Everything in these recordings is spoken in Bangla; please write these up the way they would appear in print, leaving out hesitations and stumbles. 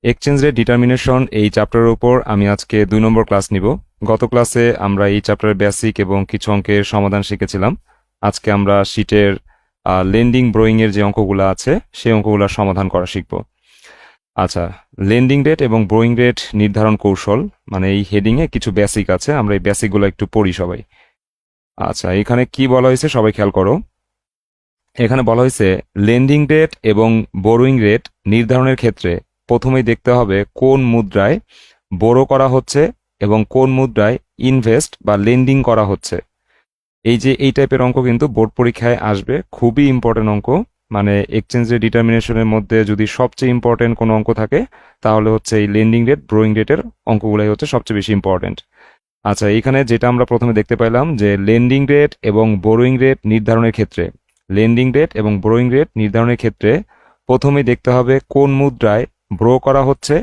এক্সচেঞ্জ রেট ডিটারমিনেশন এই চ্যাপ্টারের উপর আমি আজকে 2 নম্বর ক্লাস নিব। গত ক্লাসে আমরা এই চ্যাপ্টারের বেসিক এবং কিছু অঙ্কের সমাধান শিখেছিলাম। আজকে আমরা শীটের লেন্ডিং ব্রোয়িং এর যে অঙ্কগুলো আছে সেই অঙ্কগুলোর সমাধান করা শিখব। আচ্ছা, লেন্ডিং রেট এবং ব্রোয়িং রেট নির্ধারণ কৌশল, মানে এই হেডিং এ কিছু বেসিক আছে, আমরা এই বেসিকগুলো একটু পড়ি সবাই। আচ্ছা, এখানে কি বলা হয়েছে সবাই খেয়াল করো। এখানে বলা হয়েছে লেন্ডিং রেট এবং বোরোয়িং রেট নির্ধারণের ক্ষেত্রে প্রথমেই দেখতে হবে কোন মুদ্রায় বোরো করা হচ্ছে এবং কোন মুদ্রায় ইনভেস্ট বা লেন্ডিং করা হচ্ছে। এই টাইপের অঙ্ক কিন্তু বোর্ড পরীক্ষায় আসবে, খুবই ইম্পর্টেন্ট অঙ্ক। মানে এক্সচেঞ্জ রেট ডিটারমিনেশনের মধ্যে যদি সবচেয়ে ইম্পর্টেন্ট কোনো অঙ্ক থাকে তাহলে হচ্ছে এই লেন্ডিং রেট ব্রোয়িং রেটের অঙ্কগুলাই হচ্ছে সবচেয়ে বেশি ইম্পর্টেন্ট। আচ্ছা, এখানে যেটা আমরা প্রথমে দেখতে পেলাম যে লেন্ডিং রেট এবং বোরোয়িং রেট নির্ধারণের ক্ষেত্রে প্রথমেই দেখতে হবে কোন মুদ্রায় ব্রো করা হচ্ছে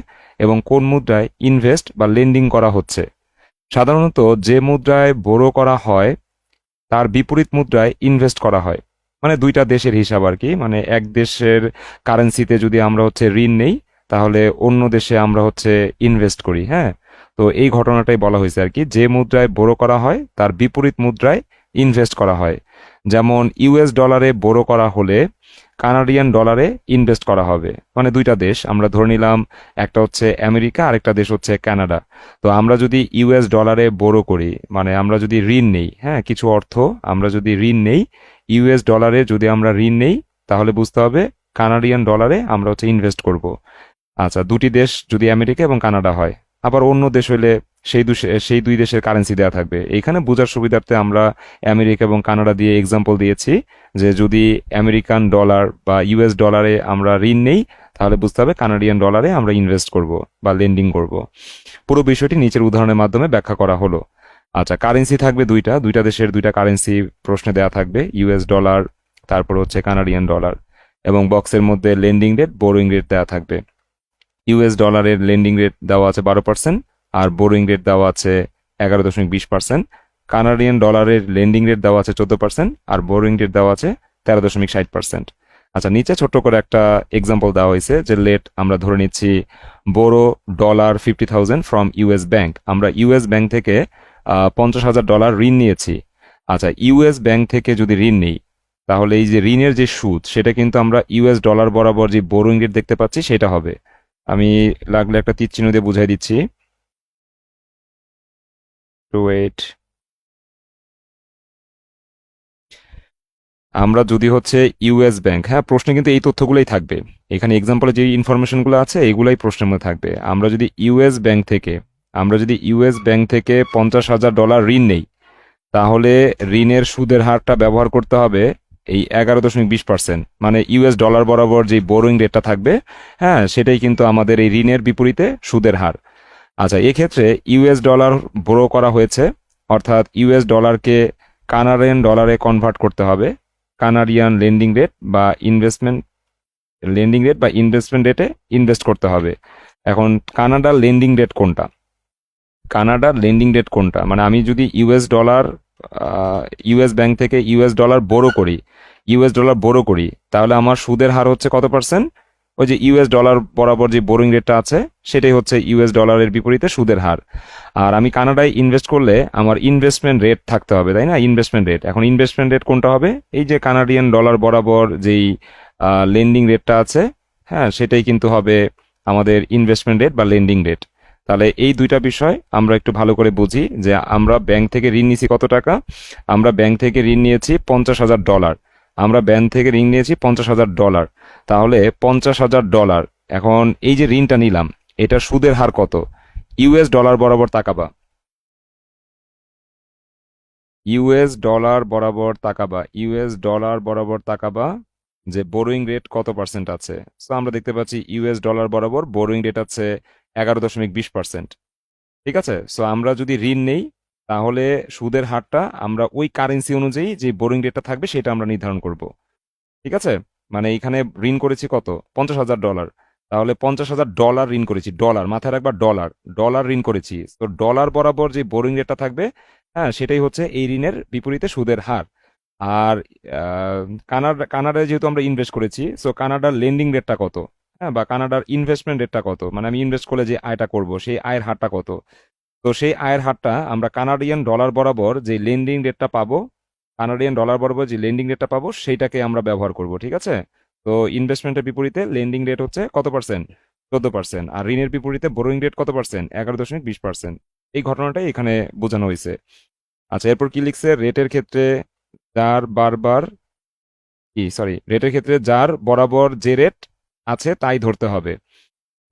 এবং কোন মুদ্রায় ইনভেস্ট বা লেন্ডিং করা হচ্ছে। সাধারণত যে মুদ্রায় বোরো করা হয় তার বিপরীত মুদ্রায় ইনভেস্ট করা হয়। মানে দুইটা দেশের হিসাব আর কি। মানে এক দেশের কারেন্সিতে যদি আমরা হচ্ছে ঋণ নেই তাহলে অন্য দেশে আমরা হচ্ছে ইনভেস্ট করি। হ্যাঁ, তো এই ঘটনাটাই বলা হয়েছে আর কি, যে মুদ্রায় বোরো করা হয় তার বিপরীত মুদ্রায় ইনভেস্ট করা হয়। যেমন ইউএস ডলারে বোরো করা হলে কানাডিয়ান ডলারে ইনভেস্ট করা হবে। মানে দুইটা দেশ আমরা ধরে নিলাম, একটা হচ্ছে আমেরিকা আর একটা দেশ হচ্ছে কানাডা। তো আমরা যদি ইউএস ডলারে বোরো করি, মানে আমরা যদি ঋণ নেই, হ্যাঁ কিছু অর্থ আমরা যদি ঋণ নেই, ইউএস ডলারে যদি আমরা ঋণ নেই তাহলে বুঝতে হবে কানাডিয়ান ডলারে আমরা হচ্ছে ইনভেস্ট করব। আচ্ছা, দুটি দেশ যদি আমেরিকা এবং কানাডা হয়, আবার অন্য দেশ হইলে সেই দুই দেশের কারেন্সি দেওয়া থাকবে। এইখানে বোঝার সুবিধার্থে আমরা আমেরিকা এবং কানাডা দিয়ে এক্সাম্পল দিয়েছি যে যদি আমেরিকান ডলার বা ইউএস ডলারে আমরা ঋণ নেই তাহলে বুঝতে হবে কানাডিয়ান ডলারে আমরা ইনভেস্ট করব বা লেন্ডিং করব। পুরো বিষয়টি নিচের উদাহরণের মাধ্যমে ব্যাখ্যা করা হলো। আচ্ছা, কারেন্সি থাকবে দুইটা দেশের দুইটা কারেন্সি প্রশ্নে দেওয়া থাকবে, ইউএস ডলার তারপর হচ্ছে কানাডিয়ান ডলার, এবং বক্সের মধ্যে লেন্ডিং রেট বোরোয়িং রেট দেওয়া থাকবে। ইউএস ডলারের লেন্ডিং রেট দেওয়া আছে 12% আর বোরোয়িং রেট দেওয়া আছে 11.20%। কানাডিয়ান ডলারের লেন্ডিং রেট দেওয়া আছে 14% আর বোরোয়িং রেট দেওয়া আছে 13.60%। আচ্ছা, নিচে ছোট্ট করে একটা এক্সাম্পল দেওয়া হয়েছে যে লেট আমরা ধরে নিচ্ছি বোরো $50,000 ফ্রম ইউএস ব্যাংক। আমরা ইউএস ব্যাংক থেকে $50,000 ঋণ নিয়েছি। আচ্ছা, ইউএস ব্যাংক থেকে যদি ঋণ নেই তাহলে এই যে ঋণের যে সুদ সেটা কিন্তু আমরা ইউএস ডলার বরাবর যে বোরোয়িং রেট দেখতে পাচ্ছি সেটা হবে। আমি লাগলে একটা তীর চিহ্ন দিয়ে বুঝাই দিচ্ছি, টু ওয়েট। আমরা যদি হচ্ছে ইউএস ব্যাংক, হ্যাঁ প্রশ্নে কিন্তু এই তথ্যগুলোই থাকবে, এখানে এক্সাম্পলে যে ইনফরমেশনগুলো আছে এগুলাই প্রশ্নের মধ্যে থাকবে। আমরা যদি ইউএস ব্যাংক থেকে $50,000 ঋণ নেই তাহলে ঋণের সুদের হারটা ব্যবহার করতে হবে এই 11.20%, মানে ইউএস ডলার বরাবর যে বোরোয়িং রেটটা থাকবে, হ্যাঁ সেটাই কিন্তু আমাদের এই ঋণের বিপরীতে সুদের হার। আচ্ছা, এক্ষেত্রে ইউএস ডলার বোরো করা হয়েছে, অর্থাৎ ইউএস ডলারকে কানাডিয়ান ডলারে কনভার্ট করতে হবে। কানাডিয়ান লেন্ডিং রেট বা ইনভেস্টমেন্ট রেটে ইনভেস্ট করতে হবে। এখন কানাডার লেন্ডিং রেট কোনটা, মানে আমি যদি ইউএস ব্যাংক থেকে ইউএস ডলার বোরো করি তাহলে আমার সুদের হার হচ্ছে কত পার্সেন্ট? ওই যে ইউএস ডলার বরাবর যে বোরিং রেটটা আছে সেটাই হচ্ছে ইউএস ডলারের বিপরীতে সুদের হার। আর আমি কানাডায় ইনভেস্ট করলে আমার ইনভেস্টমেন্ট রেট থাকতে হবে, তাই না? ইনভেস্টমেন্ট রেট, এখন ইনভেস্টমেন্ট রেট কোনটা হবে? এই যে কানাডিয়ান ডলার বরাবর যেই লেন্ডিং রেটটা আছে, হ্যাঁ সেটাই কিন্তু হবে আমাদের ইনভেস্টমেন্ট রেট বা লেন্ডিং রেট। তাহলে এই দুইটা বিষয় আমরা একটু ভালো করে বুঝি যে আমরা ব্যাংক থেকে ঋণ নিয়েছি কত টাকা। আমরা ব্যাংক থেকে ঋণ নিয়েছি $50,000। তাহলে $50,000, এখন এই যে ঋণটা নিলাম এটা সুদের হার কত? ইউএস ডলার বরাবর তাকাবা, যে বোরোয়িং রেট কত পার্সেন্ট আছে। তো আমরা দেখতে পাচ্ছি ইউএস ডলার বরাবর বোরোয়িং রেট আছে 11.20%। ঠিক আছে, সো আমরা যদি ঋণ নেই তাহলে সুদের হারটা আমরা ওই কারেন্সি অনুযায়ী যে বোরিং রেটটা থাকবে সেটা আমরা নির্ধারণ করব। ঠিক আছে, মানে এখানে ঋণ করেছি কত? $50,000। তাহলে $50,000 ঋণ করেছি, ডলার মাথায় রাখবা, ডলার ঋণ করেছি। তো ডলার বরাবর যে বোরিং রেটটা থাকবে, হ্যাঁ সেটাই হচ্ছে এই ঋণের বিপরীতে সুদের হার। আর কানাডায় যেহেতু আমরা ইনভেস্ট করেছি, সো কানাডার লেন্ডিং রেটটা কত? হ্যাঁ, বা কানাডার ইনভেস্টমেন্ট রেটটা কত, মানে আমি ইনভেস্ট করলে যে আয়টা করব সেই আয়ের হারটা কত। তো সেই আয়ের হারটা আমরা কানাডিয়ান ডলার বরাবর যে লেন্ডিং রেটটা পাবো, কানাডিয়ান ডলার বরাবর যে লেন্ডিং রেটটা পাবো সেইটাকে আমরা ব্যবহার করব, ঠিক আছে। তো ইনভেস্টমেন্টের বিপরীতে লেন্ডিং রেট হচ্ছে কত পার্সেন্ট? 14%। আর ঋণের বিপরীতে বোরোইং রেট কত পার্সেন্ট? 11.20%। এই ঘটনাটাই এখানে বোঝানো হয়েছে। আচ্ছা, এরপর কি লিখছে? রেটের ক্ষেত্রে যার বারবার রেটের ক্ষেত্রে যার বরাবর যে রেট আছে তাই ধরতে হবে।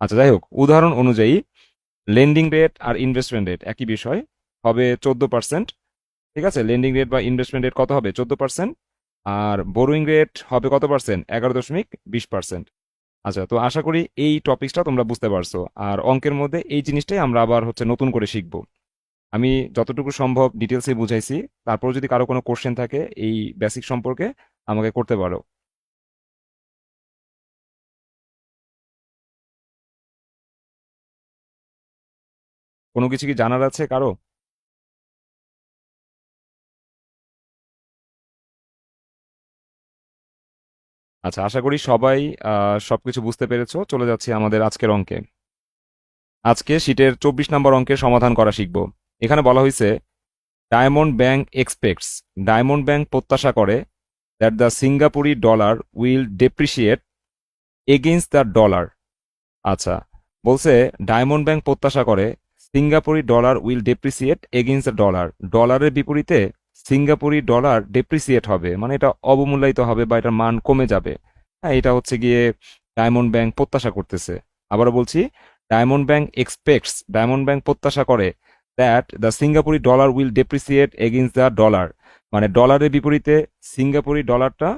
আচ্ছা, যাই হোক, উদাহরণ অনুযায়ী লেন্ডিং রেট আর ইনভেস্টমেন্ট রেট একই বিষয়, হবে 14%। ঠিক আছে, লেন্ডিং রেট বা ইনভেস্টমেন্ট রেট কত হবে? 14%। আর বোরোইং রেট হবে কত পার্সেন্ট? 11.20%। আচ্ছা, তো আশা করি এই টপিকসটা তোমরা বুঝতে পারছো। আর অঙ্কের মধ্যে এই জিনিসটাই আমরা আবার নতুন করে শিখবো। আমি যতটুকু সম্ভব ডিটেলসে বুঝাইছি। তারপর যদি কারো কোনো কোশ্চেন থাকে এই বেসিক সম্পর্কে, আমাকে করতে পারো। কোনো কিছু কি জানার আছে কারো? আচ্ছা, আশা করি সবাই সবকিছু বুঝতে পেরেছো। চলে যাচ্ছি আমাদের আজকের অঙ্কে। আজকে শীটের 24 নম্বর অঙ্কের সমাধান করা শিখব। এখানে বলা হয়েছে diamond bank expects, diamond bank প্রত্যাশা করে that the Singapore dollar will depreciate against the dollar. আচ্ছা, বলছে ডায়মন্ড ব্যাংক প্রত্যাশা করে Singapore dollar will depreciate against the dollar, ডলারের বিপরীতে সিঙ্গাপুরি ডলার ডেপ্রিসিয়েট হবে, মানে এটা অবমূল্যায়িত হবে বা এটার মান কমে যাবে। হ্যাঁ, এটা হচ্ছে গিয়ে ডায়মন্ড ব্যাংক প্রত্যাশা করতেছে। আবারও বলছি, diamond bank expects, diamond bank প্রত্যাশা করে that the Singapore dollar will depreciate against the dollar, মানে ডলারের বিপরীতে সিঙ্গাপুরি ডলারটা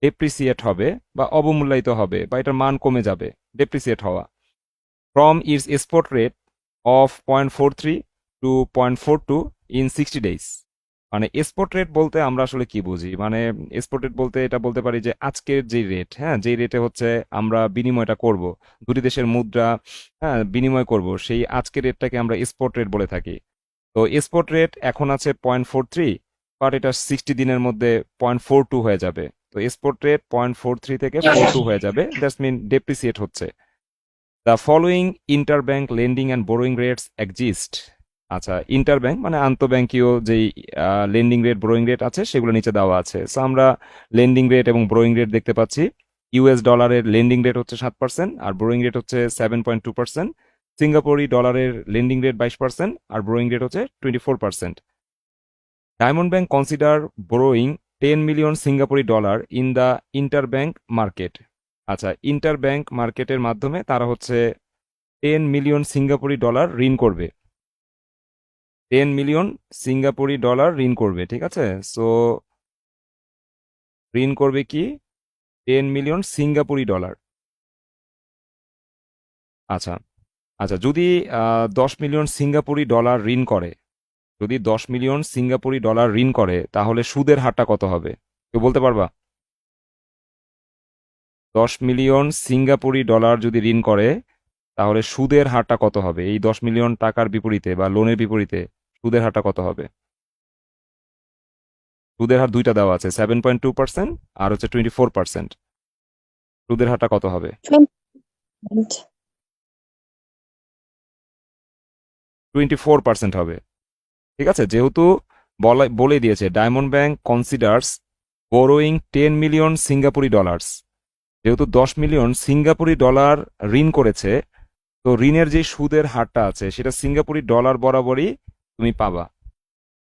ডেপ্রিসিয়েট হবে বা অবমূল্যায়িত হবে বা এটার মান কমে যাবে, ডেপ্রিসিয়েট হওয়া, from its spot rate of 0.43 to 0.42 in 60 days। মানে স্পট রেট বলতে আমরা আসলে কি বুঝি? মানে স্পট রেট বলতে এটা বলতে পারি যে আজকের যে রেট, হ্যাঁ, যেই রেটে আমরা বিনিময়টা করব, দুটি দেশের মুদ্রা, হ্যাঁ, বিনিময় করব, সেই আজকের রেটটাকে আমরা স্পট রেট বলে থাকি। তো স্পট রেট এখন আছে 0.43, বাট এটা 60 দিনের মধ্যে 0.42 হয়ে যাবে। তো স্পট রেট 0.43 থেকে 42 হয়ে যাবে, দ্যাটস মিন ডেপ্রিসিয়েট হচ্ছে। The following interbank lending and borrowing rates exist. আচ্ছা, ইন্টারব্যাংক মানে আন্তঃব্যাংকীয় যেই লেন্ডিং রেট বোরোইং রেট আছে সেগুলো নিচে দেওয়া আছে। সো আমরা লেন্ডিং রেট এবং বোরোইং রেট দেখতে পাচ্ছি। ইউএস ডলারের লেন্ডিং রেট হচ্ছে 7% আর বোরোইং রেট হচ্ছে 7.2%। সিঙ্গাপুরি ডলারের লেন্ডিং রেট 22% আর বোরোইং রেট হচ্ছে 24%। Diamond bank consider borrowing 10 million Singapore dollar in the interbank market. আচ্ছা, ইন্টারব্যাংক মার্কেটের মাধ্যমে তারা 10 মিলিয়ন সিঙ্গাপুরি ডলার ঋণ করবে। 10 মিলিয়ন সিঙ্গাপুরি ডলার ঋণ করবে, ঠিক আছে। সো ঋণ করবে কি? 10 মিলিয়ন সিঙ্গাপুরি ডলার। আচ্ছা, আচ্ছা, যদি 10 মিলিয়ন সিঙ্গাপুরি ডলার ঋণ করে, যদি 10 মিলিয়ন সিঙ্গাপুরি ডলার ঋণ করে, তাহলে সুদের হারটা কত হবে? কেউ বলতে পারবা? 10 মিলিয়ন সিঙ্গাপুরি ডলার যদি ঋণ করে, তাহলে সুদের হারটা কত হবে? এই 10 মিলিয়ন টাকার বিপরীতে বা লোনের বিপরীতে সুদের হারটা কত হবে? সুদের হার দুইটা দেওয়া আছে, 7.2% আর 24%। সুদের হারটা কত হবে? 24% হবে, ঠিক আছে। যেহেতু বলে দিয়েছে diamond bank considers borrowing 10 million Singapore dollars, যেহেতু 10 মিলিয়ন সিঙ্গাপুরি ডলার ঋণ করেছে, তো ঋণের যে সুদের হারটা আছে সেটা সিঙ্গাপুরি ডলার বরাবরই তুমি পাবা,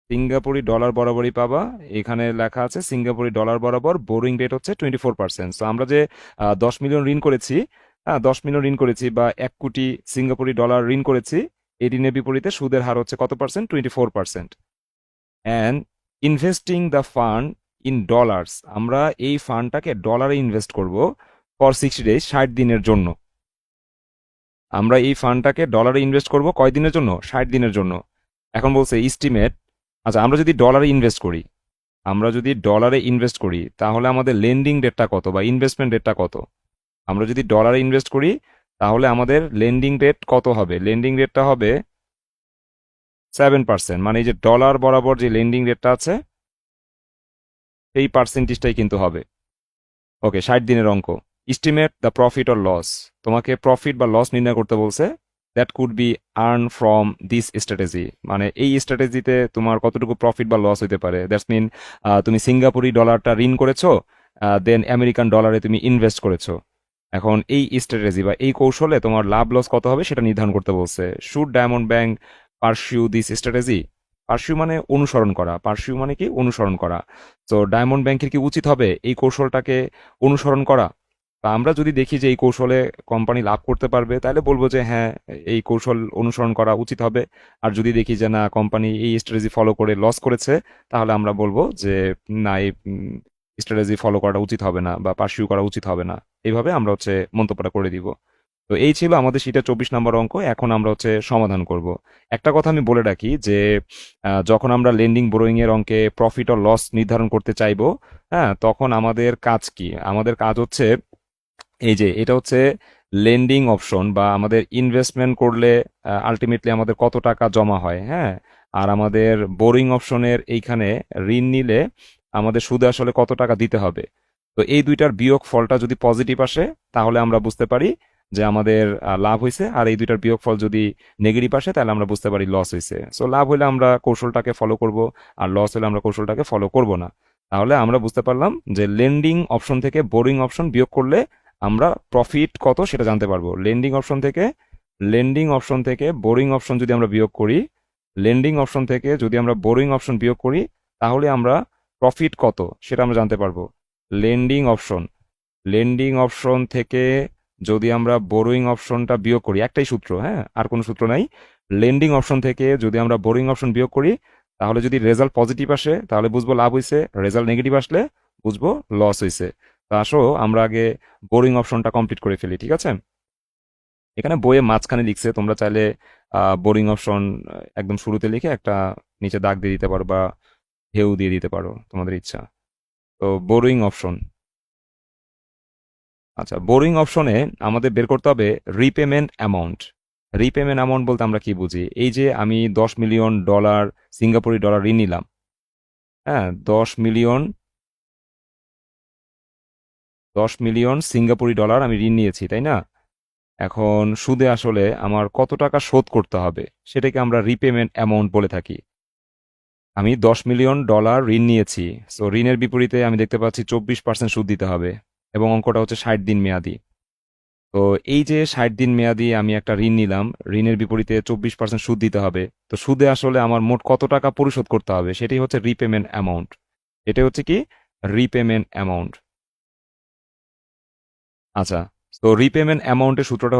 সিঙ্গাপুরি ডলার বরাবরই পাবা। এখানে লেখা আছে সিঙ্গাপুরি ডলার বরাবর বোরিং রেট হচ্ছে 24%। তো আমরা যে 10 মিলিয়ন ঋণ করেছি, হ্যাঁ, 10 মিলিয়ন ঋণ করেছি বা 1 কোটি সিঙ্গাপুরি ডলার ঋণ করেছি, এই ঋণের বিপরীতে সুদের হার হচ্ছে কত percent? 24%। And investing the fund in dollars, আমরা এই ফান্ডটাকে ডলারে ইনভেস্ট করব ফর 60 ডেজ, 60 দিনের জন্য। আমরা এই ফান্ডটাকে ডলারে ইনভেস্ট করব কয় দিনের জন্য? 60 দিনের জন্য। এখন বলছে ইস্টিমেট। আচ্ছা, আমরা যদি ডলারে ইনভেস্ট করি, আমরা যদি ডলারে ইনভেস্ট করি তাহলে আমাদের লেন্ডিং রেটটা কত বা ইনভেস্টমেন্ট রেটটা কত? আমরা যদি ডলারে ইনভেস্ট করি তাহলে আমাদের লেন্ডিং রেট কত হবে? লেন্ডিং রেটটা হবে 7%, মানে এই যে ডলার বরাবর যে লেন্ডিং রেটটা আছে সেই পার্সেন্টেজটাই কিন্তু হবে। ওকে, 60 দিনের অঙ্ক। Estimate the profit or loss, তোমাকে প্রফিট বা লস নির্ণয় করতে বলছে। That could be earn from this strategy, মানে এই স্ট্র্যাটেজিতে তোমার কতটুকু প্রফিট বা লস হতে পারে। দ্যাটস মিন তুমি সিঙ্গাপুরি ডলারটা ঋণ করেছো, দেন আমেরিকান ডলারে তুমি ইনভেস্ট করেছো। এখন এই স্ট্র্যাটেজি বা এই কৌশলে তোমার লাভ লস কত হবে সেটা নির্ধারণ করতে বলছে। Should diamond bank pursue this strategy? Pursue মানে অনুসরণ করা, পারসিউ মানে কি অনুসরণ করা। তো ডায়মন্ড ব্যাংকের কি উচিত হবে এই কৌশলটাকে অনুসরণ করা? তা আমরা যদি দেখি যে এই কৌশলে কোম্পানি লাভ করতে পারবে, তাহলে বলবো যে হ্যাঁ, এই কৌশল অনুসরণ করা উচিত হবে। আর যদি দেখি যে না, কোম্পানি এই স্ট্র্যাটেজি ফলো করে লস করেছে, তাহলে আমরা বলবো যে না, এই স্ট্র্যাটেজি ফলো করাটা উচিত হবে না বা পার্সিউ করা উচিত হবে না। এইভাবে আমরা মন্তব্যটা করে দিব। তো এই ছিল আমাদের শীটের 24 নম্বর অঙ্ক। এখন আমরা সমাধান করব। একটা কথা আমি বলে রাখি যে যখন আমরা লেন্ডিং বোরোয়িং এর অঙ্কে প্রফিট ও লস নির্ধারণ করতে চাইবো, হ্যাঁ, তখন আমাদের কাজ কি? আমাদের কাজ এই যে এটা লেন্ডিং অপশন, বা আমাদের ইনভেস্টমেন্ট করলে আলটিমেটলি আমাদের কত টাকা জমা হয়, হ্যাঁ। আর আমাদের বোরিং অপশনের এইখানে ঋণ নিলে আমাদের সুদে আসলে কত টাকা দিতে হবে। তো এই দুইটার বিয়োগ ফলটা যদি পজিটিভ আসে, তাহলে আমরা বুঝতে পারি যে আমাদের লাভ হয়েছে। আর এই দুইটার বিয়োগ ফল যদি নেগেটিভ আসে, তাহলে আমরা বুঝতে পারি লস হয়েছে। সো লাভ হলে আমরা কৌশলটাকে ফলো করব, আর লস হলে আমরা কৌশলটাকে ফলো করব না। তাহলে আমরা বুঝতে পারলাম যে লেন্ডিং অপশন থেকে বোরিং অপশন বিয়োগ করলে আমরা প্রফিট কত সেটা জানতে পারবো। লেন্ডিং অপশন থেকে বোরিং অপশন যদি আমরা বিয়োগ করি, লেন্ডিং অপশন থেকে যদি আমরা বোরিং অপশন বিয়োগ করি, তাহলে আমরা প্রফিট কত সেটা আমরা জানতে পারবো। লেন্ডিং অপশন লেন্ডিং অপশন থেকে যদি আমরা বোরোয়িং অপশনটা বিয়োগ করি, একটাই সূত্র, হ্যাঁ, আর কোনো সূত্র নাই। লেন্ডিং অপশন থেকে যদি আমরা বোরোয়িং অপশন বিয়োগ করি, তাহলে যদি রেজাল্ট পজিটিভ আসে তাহলে বুঝবো লাভ হয়েছে, রেজাল্ট নেগেটিভ আসলে বুঝবো লস হয়েছে। তো আসো আমরা আগে বোরিং অপশনটা কমপ্লিট করে ফেলি, ঠিক আছে? এখানে বইয়ে মাঝখানে লিখছে, তোমরা চাইলে বোরিং অপশন একদম শুরুতে লিখে একটা নিচে দাগ দিয়ে দিতে পারো, বা হেউ দিয়ে দিতে পারো, তোমাদের ইচ্ছা। তো বোরিং অপশন, আচ্ছা, বোরিং অপশনে আমাদের বের করতে হবে রিপেমেন্ট অ্যামাউন্ট। রিপেমেন্ট অ্যামাউন্ট বলতে আমরা কি বুঝি? এই যে আমি 10 মিলিয়ন ডলার সিঙ্গাপুরি ডলার ঋণ নিলাম, হ্যাঁ, 10 মিলিয়ন সিঙ্গাপুরি ডলার আমি ঋণ নিয়েছি, তাই না? এখন সুদে আসলে আমার কত টাকা শোধ করতে হবে সেটাকে আমরা রিপেমেন্ট অ্যামাউন্ট বলে থাকি। আমি 10 মিলিয়ন ডলার ঋণ নিয়েছি, সো ঋণের বিপরীতে আমি দেখতে পাচ্ছি 24% সুদ দিতে হবে, এবং অঙ্কটা 60 দিন মেয়াদি। তো এই যে 60 দিন মেয়াদি আমি একটা ঋণ নিলাম, ঋণের বিপরীতে 24% সুদ দিতে হবে। তো সুদে আসলে আমার মোট কত টাকা পরিশোধ করতে হবে সেটাই রিপেমেন্ট অ্যামাউন্ট। এটা কি রিপেমেন্ট অ্যামাউন্ট। আচ্ছা, তো রিপেমেন্ট অ্যামাউন্টের সূত্রটা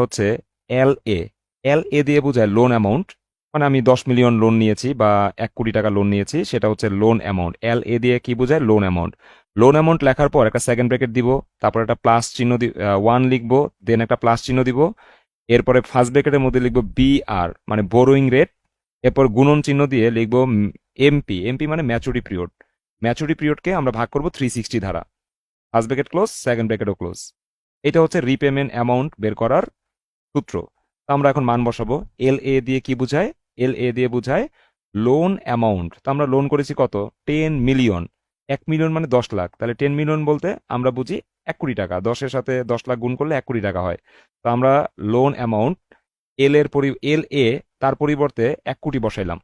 এল এ। এল এ দিয়ে বোঝায় লোন অ্যামাউন্ট, মানে আমি 10 মিলিয়ন লোন নিয়েছি বা 1 কোটি টাকা লোন নিয়েছি, সেটা লোন অ্যামাউন্ট। এল এ দিয়ে কি বোঝায়? Loan amount. লোন অ্যামাউন্ট লেখার পর একটা সেকেন্ড ব্র্যাকেট দিব, তারপর একটা প্লাস চিহ্ন 1 লিখবো, দেন একটা প্লাস চিহ্ন দিব। এরপরে ফার্স্ট ব্র্যাকেটের মধ্যে লিখবো বিআর মানে বোরোয়িং রেট, এরপর গুণন চিহ্ন দিয়ে লিখবো এমপি। এমপি মানে ম্যাচুরিটি পিরিয়ড। ম্যাচুরিটি পিরিয়ডকে আমরা ভাগ করবো 360 দ্বারা। ফার্স্ট ব্র্যাকেট ক্লোজ, সেকেন্ড ব্র্যাকেটও ক্লোজ। এটা রিপেমেন্ট অ্যামাউন্ট বের করার সূত্র। তো আমরা এখন মান বসাবো। এল এ দিয়ে কি বোঝায়? এল এ দিয়ে বোঝায় লোন অ্যামাউন্ট। তো আমরা লোন করেছি কত? 10 মিলিয়ন। 1 মিলিয়ন মানে 10 লাখ, তাহলে 10 মিলিয়ন বলতে আমরা বুঝি 1 কোটি টাকা। 10-এর সাথে 10 লাখ গুণ করলে 1 কোটি টাকা হয়। তো আমরা লোন অ্যামাউন্ট এল এ তার পরিবর্তে 1 কোটি বসাইলাম,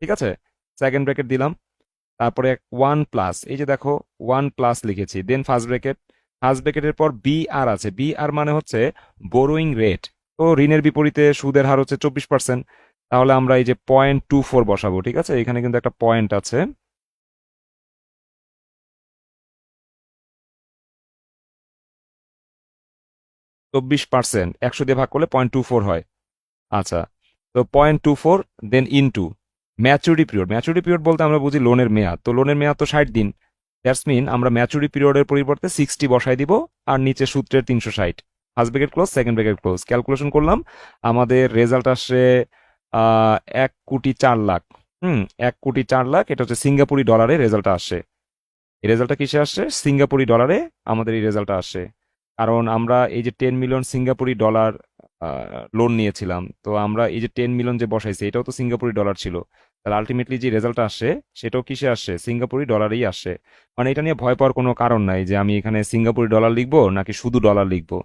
ঠিক আছে? সেকেন্ড ব্র্যাকেট দিলাম, তারপরে 1 প্লাস, এই যে দেখো 1 প্লাস লিখেছি, দেন ফার্স্ট ব্র্যাকেটের পর বি আর আছে। বি আর মানে বোরোয়িং রেট। তো ঋণের বিপরীতে সুদের হার 24%। তাহলে আমরা এই যে 0.24 বসাবো, ঠিক আছে? এখানে কিন্তু একটা পয়েন্ট আছে। চব্বিশ পার্সেন্ট 100 দিয়ে ভাগ করলে 0.24 হয়। আচ্ছা, তো 0.24 then into maturity period. Maturity period বলতে আমরা বুঝি লোনের মেয়াদ। তো লোনের মেয়াদ তো 60 দিন। দ্যাটস মিন আমরা ম্যাচুরিটি পিরিয়ডের পরিবর্তে 60 বসাই দিব, আর নিচে সূত্রের 360। First bracket close, second bracket close. Calculation করলাম, আমাদের রেজাল্ট আসছে 1 কোটি 4 লাখ। 1 কোটি 4 লাখ, এটা সিঙ্গাপুরি ডলারে রেজাল্টটা আসছে। এই রেজাল্টটা কিসে আসছে? সিঙ্গাপুরি ডলারে আমাদের এই রেজাল্টটা আসছে। কারণ আমরা এই যে 10 মিলিয়ন সিঙ্গাপুরি ডলার লোন নিয়েছিলাম, তো আমরা এই যে 10 মিলিয়ন যে বসাইছি, এটাও তো সিঙ্গাপুরি ডলার ছিল। তাহলে আলটিমেটলি যে রেজাল্ট আসছে সেটাও কিসে আসছে, সিঙ্গাপুরি ডলারেই আসছে। মানে এটা নিয়ে ভয় পাওয়ার কোনো কারণ নাই যে আমি এখানে সিঙ্গাপুরি ডলার লিখবো নাকি শুধু ডলার লিখবো।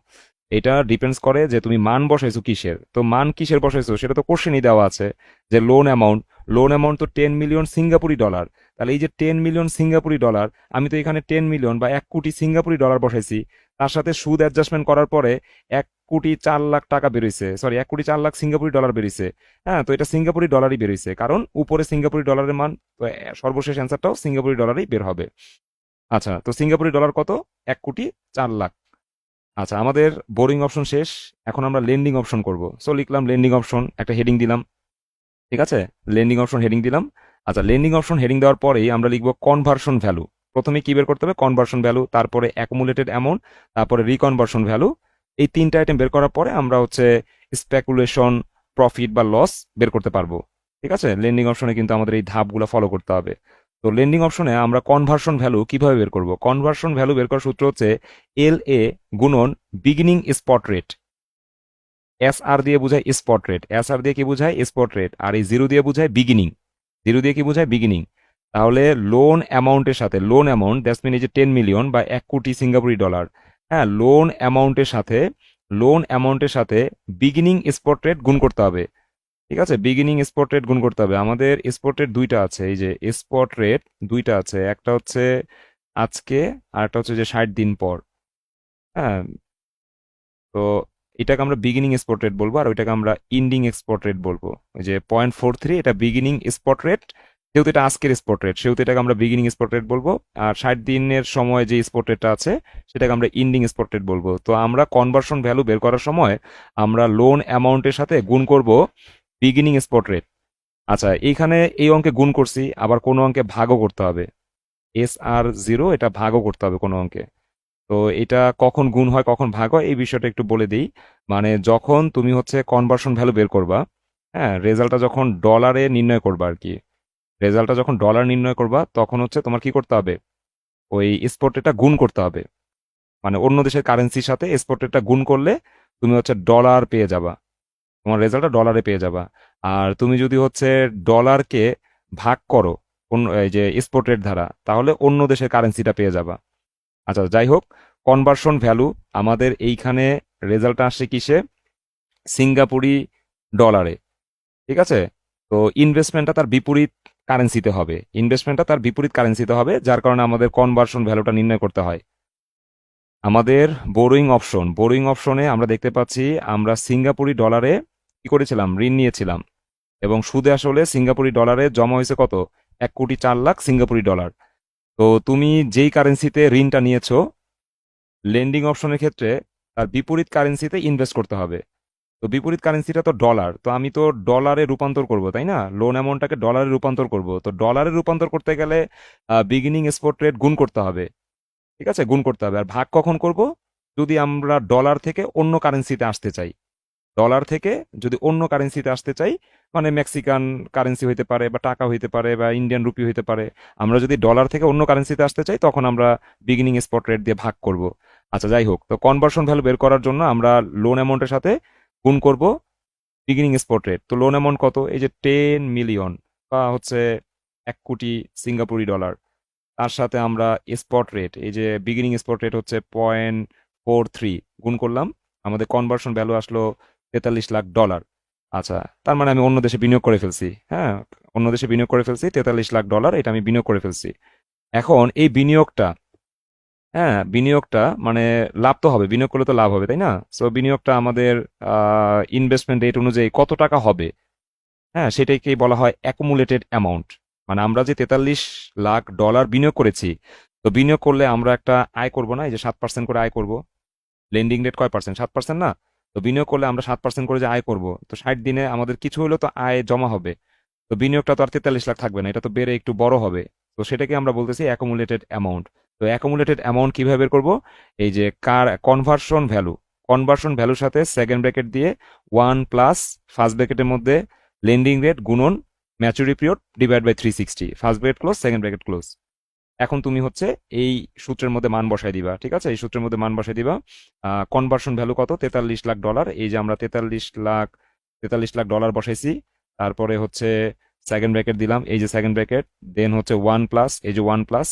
এটা ডিপেন্ডস করে যে তুমি মান বসাইছো কিসের, তো মান কিসের বসাইছো সেটা তো কোশ্চেনই দেওয়া আছে যে লোন অ্যামাউন্ট তো 10 মিলিয়ন সিঙ্গাপুরি ডলার। তাহলে এই যে 10 মিলিয়ন সিঙ্গাপুরি ডলার, আমি তো এখানে 10 মিলিয়ন বা 1 কোটি সিঙ্গাপুরি ডলার বসাইছি, তার সাথে সুদ অ্যাডজাস্টমেন্ট করার পরে 1 কোটি 4 লাখ টাকা বেরোইছে, সরি 1 কোটি 4 লাখ সিঙ্গাপুরি ডলার বেরিয়েছে। হ্যাঁ, তো এটা সিঙ্গাপুরি ডলারই বেরিয়েছে, কারণ উপরে সিঙ্গাপুরি ডলারের মান, তো সর্বশেষ অ্যান্সারটাও সিঙ্গাপুরি ডলারই বের হবে। আচ্ছা, তো সিঙ্গাপুরি ডলার কত? 1 কোটি 4 লাখ। আচ্ছা, আমাদের বোরিং অপশন শেষ। এখন আমরা লেন্ডিং অপশন করব। সো লিখলাম লেন্ডিং অপশন, একটা হেডিং দিলাম। ঠিক আছে, লেন্ডিং অপশন হেডিং দিলাম। আচ্ছা, লেন্ডিং অপশন হেডিং দেওয়ার পরেই আমরা লিখব কনভার্সন ভ্যালু। প্রথমে কি বের করতে হবে? কনভার্সন ভ্যালু, তারপরে অ্যাকুমুলেটেড অ্যামাউন্ট, তারপরে রিকনভার্সন ভ্যালু। এই তিনটা আইটেম বের করার পরে আমরা হচ্ছে স্পেকুলেশন, প্রফিট বা লস বের করতে পারবো। ঠিক আছে, লেন্ডিং অপশনে কিন্তু আমাদের এই ধাপগুলো ফলো করতে হবে। তো লেন্ডিং অপশনে আমরা কনভার্সন ভ্যালু কিভাবে বের করব? কনভার্সন ভ্যালু বের করার সূত্র হচ্ছে LA গুণন বিগিনিং স্পট রেট। SR দিয়ে বোঝায় স্পট রেট, SR দিয়ে কি বোঝায়? Spot rate. আর এই জিরো দিয়ে বোঝায় বিগিনিং, জিরো দিয়ে কি বোঝায়? বিগিনিং। তাহলে লোন অ্যামাউন্টের সাথে, লোন অ্যামাউন্ট দ্যাটস মিন এই যে 10 মিলিয়ন বা 1 কোটি সিঙ্গাপুরি ডলার, হ্যাঁ, লোন অ্যামাউন্টের সাথে বিগিনিং স্পট রেট গুণ করতে হবে। ঠিক আছে, বিগিনিং স্পট রেট গুণ করতে হবে। আমাদের স্পট রেট দুইটা আছে, এই যে স্পট রেট দুইটা আছে, একটা হচ্ছে আজকে আর একটা হচ্ছে যে 60 দিন পর। হ্যাঁ, তো এটাকে আমরা বিগিনিং স্পট রেট বলবো, আর ওইটাকে আমরা ইন্ডিং স্পট রেট বলবো। ওই যে 0.43 এটা বিগিনিং স্পট রেট, যেহেতু এটা আজকের স্পট রেট সেহেতু এটাকে আমরা বিগিনিং স্পট রেট বলবো। আর 60 দিনের সময় যে স্পট রেটটা আছে সেটাকে আমরা ইন্ডিং স্পট রেট বলবো। তো আমরা কনভার্সন ভ্যালু বের করার সময় আমরা লোন অ্যামাউন্টের সাথে গুণ করব বিগিনিং স্পট রেট। আচ্ছা, এইখানে এই অঙ্কে গুণ করছি, আবার কোনো অঙ্কে ভাগও করতে হবে। SR0 এটা ভাগও করতে হবে কোনো অঙ্কে। তো এটা কখন গুণ হয় কখন ভাগ হয় এই বিষয়টা একটু বলে দিই। মানে যখন তুমি হচ্ছে কনভার্সন ভ্যালু বের করবা, হ্যাঁ, রেজাল্টটা যখন ডলারে নির্ণয় করবা আর কি, রেজাল্টটা যখন ডলার নির্ণয় করবা তখন হচ্ছে তোমার কি করতে হবে? ওই স্পট রেটটা গুণ করতে হবে। মানে অন্য দেশের কারেন্সির সাথে স্পট রেটটা গুণ করলে তুমি হচ্ছে ডলার পেয়ে যাবা, তোমার রেজাল্টটা ডলারে পেয়ে যাবা। আর তুমি যদি হচ্ছে ডলারকে ভাগ করো অন্য এই যে স্পট রেট দ্বারা, তাহলে অন্য দেশের কারেন্সিটা পেয়ে যাবা। আচ্ছা, যাই হোক, কনভার্সন ভ্যালু আমাদের এইখানে রেজাল্টটা আসছে কিসে? সিঙ্গাপুরি ডলারে। ঠিক আছে, তো ইনভেস্টমেন্টটা তার বিপরীত কারেন্সিতে হবে, যার কারণে আমাদের কনভার্সন ভ্যালুটা নির্ণয় করতে হয়। আমাদের বোরিং অপশনে আমরা দেখতে পাচ্ছি আমরা সিঙ্গাপুরি ডলারে কি করেছিলাম? ঋণ নিয়েছিলাম, এবং সুদে আসলে সিঙ্গাপুরি ডলারে জমা হয়েছে কত? 1 কোটি 4 লাখ সিঙ্গাপুরি ডলার। তো তুমি যেই কারেন্সিতে ঋণটা নিয়েছো, লেন্ডিং অপশনের ক্ষেত্রে তার বিপরীত কারেন্সিতে ইনভেস্ট করতে হবে। তো বিপরীত কারেন্সিটা তো ডলার, তো আমি তো ডলারে রূপান্তর করব, তাই না? লোন অ্যামাউন্টটাকে ডলারে রূপান্তর করব, তো ডলারে রূপান্তর করতে গেলে বিগিনিং স্পট রেট গুণ করতে হবে। ঠিক আছে, গুণ করতে হবে। আর ভাগ কখন করব? যদি আমরা ডলার থেকে অন্য কারেন্সিতে আসতে চাই, ডলার থেকে যদি অন্য কারেন্সিতে আসতে চাই, মানে মেক্সিকান কারেন্সি হইতে পারে বা টাকা হইতে পারে বা ইন্ডিয়ান রুপি হইতে পারে, আমরা যদি ডলার থেকে অন্য কারেন্সিতে আসতে চাই তখন আমরা বিগিনিং স্পট রেট দিয়ে ভাগ করব। আচ্ছা, যাই হোক, তো কনভার্সন ভ্যালু বের করার জন্য আমরা লোন অ্যামাউন্টের সাথে গুণ করব বিগিনিং স্পট রেট। তো লোন অ্যামাউন্ট কত? এই যে 10 মিলিয়ন বা হচ্ছে 1 কোটি সিঙ্গাপুরি ডলার, তার সাথে আমরা স্পট রেট, এই যে বিগিনিং স্পট রেট হচ্ছে 0.43 গুণ করলাম, আমাদের কনভার্সন ভ্যালু আসলো 43 লাখ ডলার। আচ্ছা, তার মানে আমি অন্য দেশে বিনিয়োগ করে ফেলছি। হ্যাঁ, অন্য দেশে বিনিয়োগ করে ফেলছি 43 লাখ ডলার, এটা আমি বিনিয়োগ করে ফেলছি। এখন এই বিনিয়োগটা, হ্যাঁ, বিনিয়োগটা মানে লাভ তো হবে, বিনিয়োগ করলে তো লাভ হবে, তাই না? সো বিনিয়োগটা আমাদের ইনভেস্টমেন্ট রেট অনুযায়ী কত টাকা হবে, হ্যাঁ, সেটাকেই বলা হয় অ্যাকুমুলেটেড অ্যামাউন্ট। মানে আমরা যে 43 লাখ ডলার বিনিয়োগ করেছি, তো বিনিয়োগ করলে আমরা একটা আয় করব না, এই যে 7% করে আয় করব। লেন্ডিং রেট কয় পার্সেন্ট? 7% না? তো বিনিয়োগ করলে আমরা 7% করে যে আয় করব, তো 60 দিনে আমাদের কিছু হলেও তো আয় জমা হবে। তো বিনিয়োগটা তো আর 43 লাখ থাকবে না, এটা তো বেড়ে একটু বড় হবে। তো সেটাকে আমরা বলতেছি অ্যাকুমুলেটেড অ্যামাউন্ট। তো অ্যাকুমুলেটেড অ্যামাউন্ট কিভাবে বের করব? এই যে কনভার্সন ভ্যালুর সাথে সেকেন্ড ব্র্যাকেট দিয়ে 1 প্লাস ফার্স্ট ব্র্যাকেটের মধ্যে লেন্ডিং রেট গুণন maturity period divide by 360, first bracket close, second bracket close. এখন তুমি হচ্ছে এই সূত্রের মধ্যে মান বসায় দিবা। ঠিক আছে, এই সূত্রের মধ্যে মান বসায় দিবা। কনভার্সন ভ্যালু কত? 43 লাখ ডলার। এই যে আমরা 43 লাখ ডলার বসাইছি, তারপরে হচ্ছে সেকেন্ড ব্র্যাকেট দিলাম, এই যে সেকেন্ড ব্র্যাকেট, দেন হচ্ছে 1+, এই যে 1+,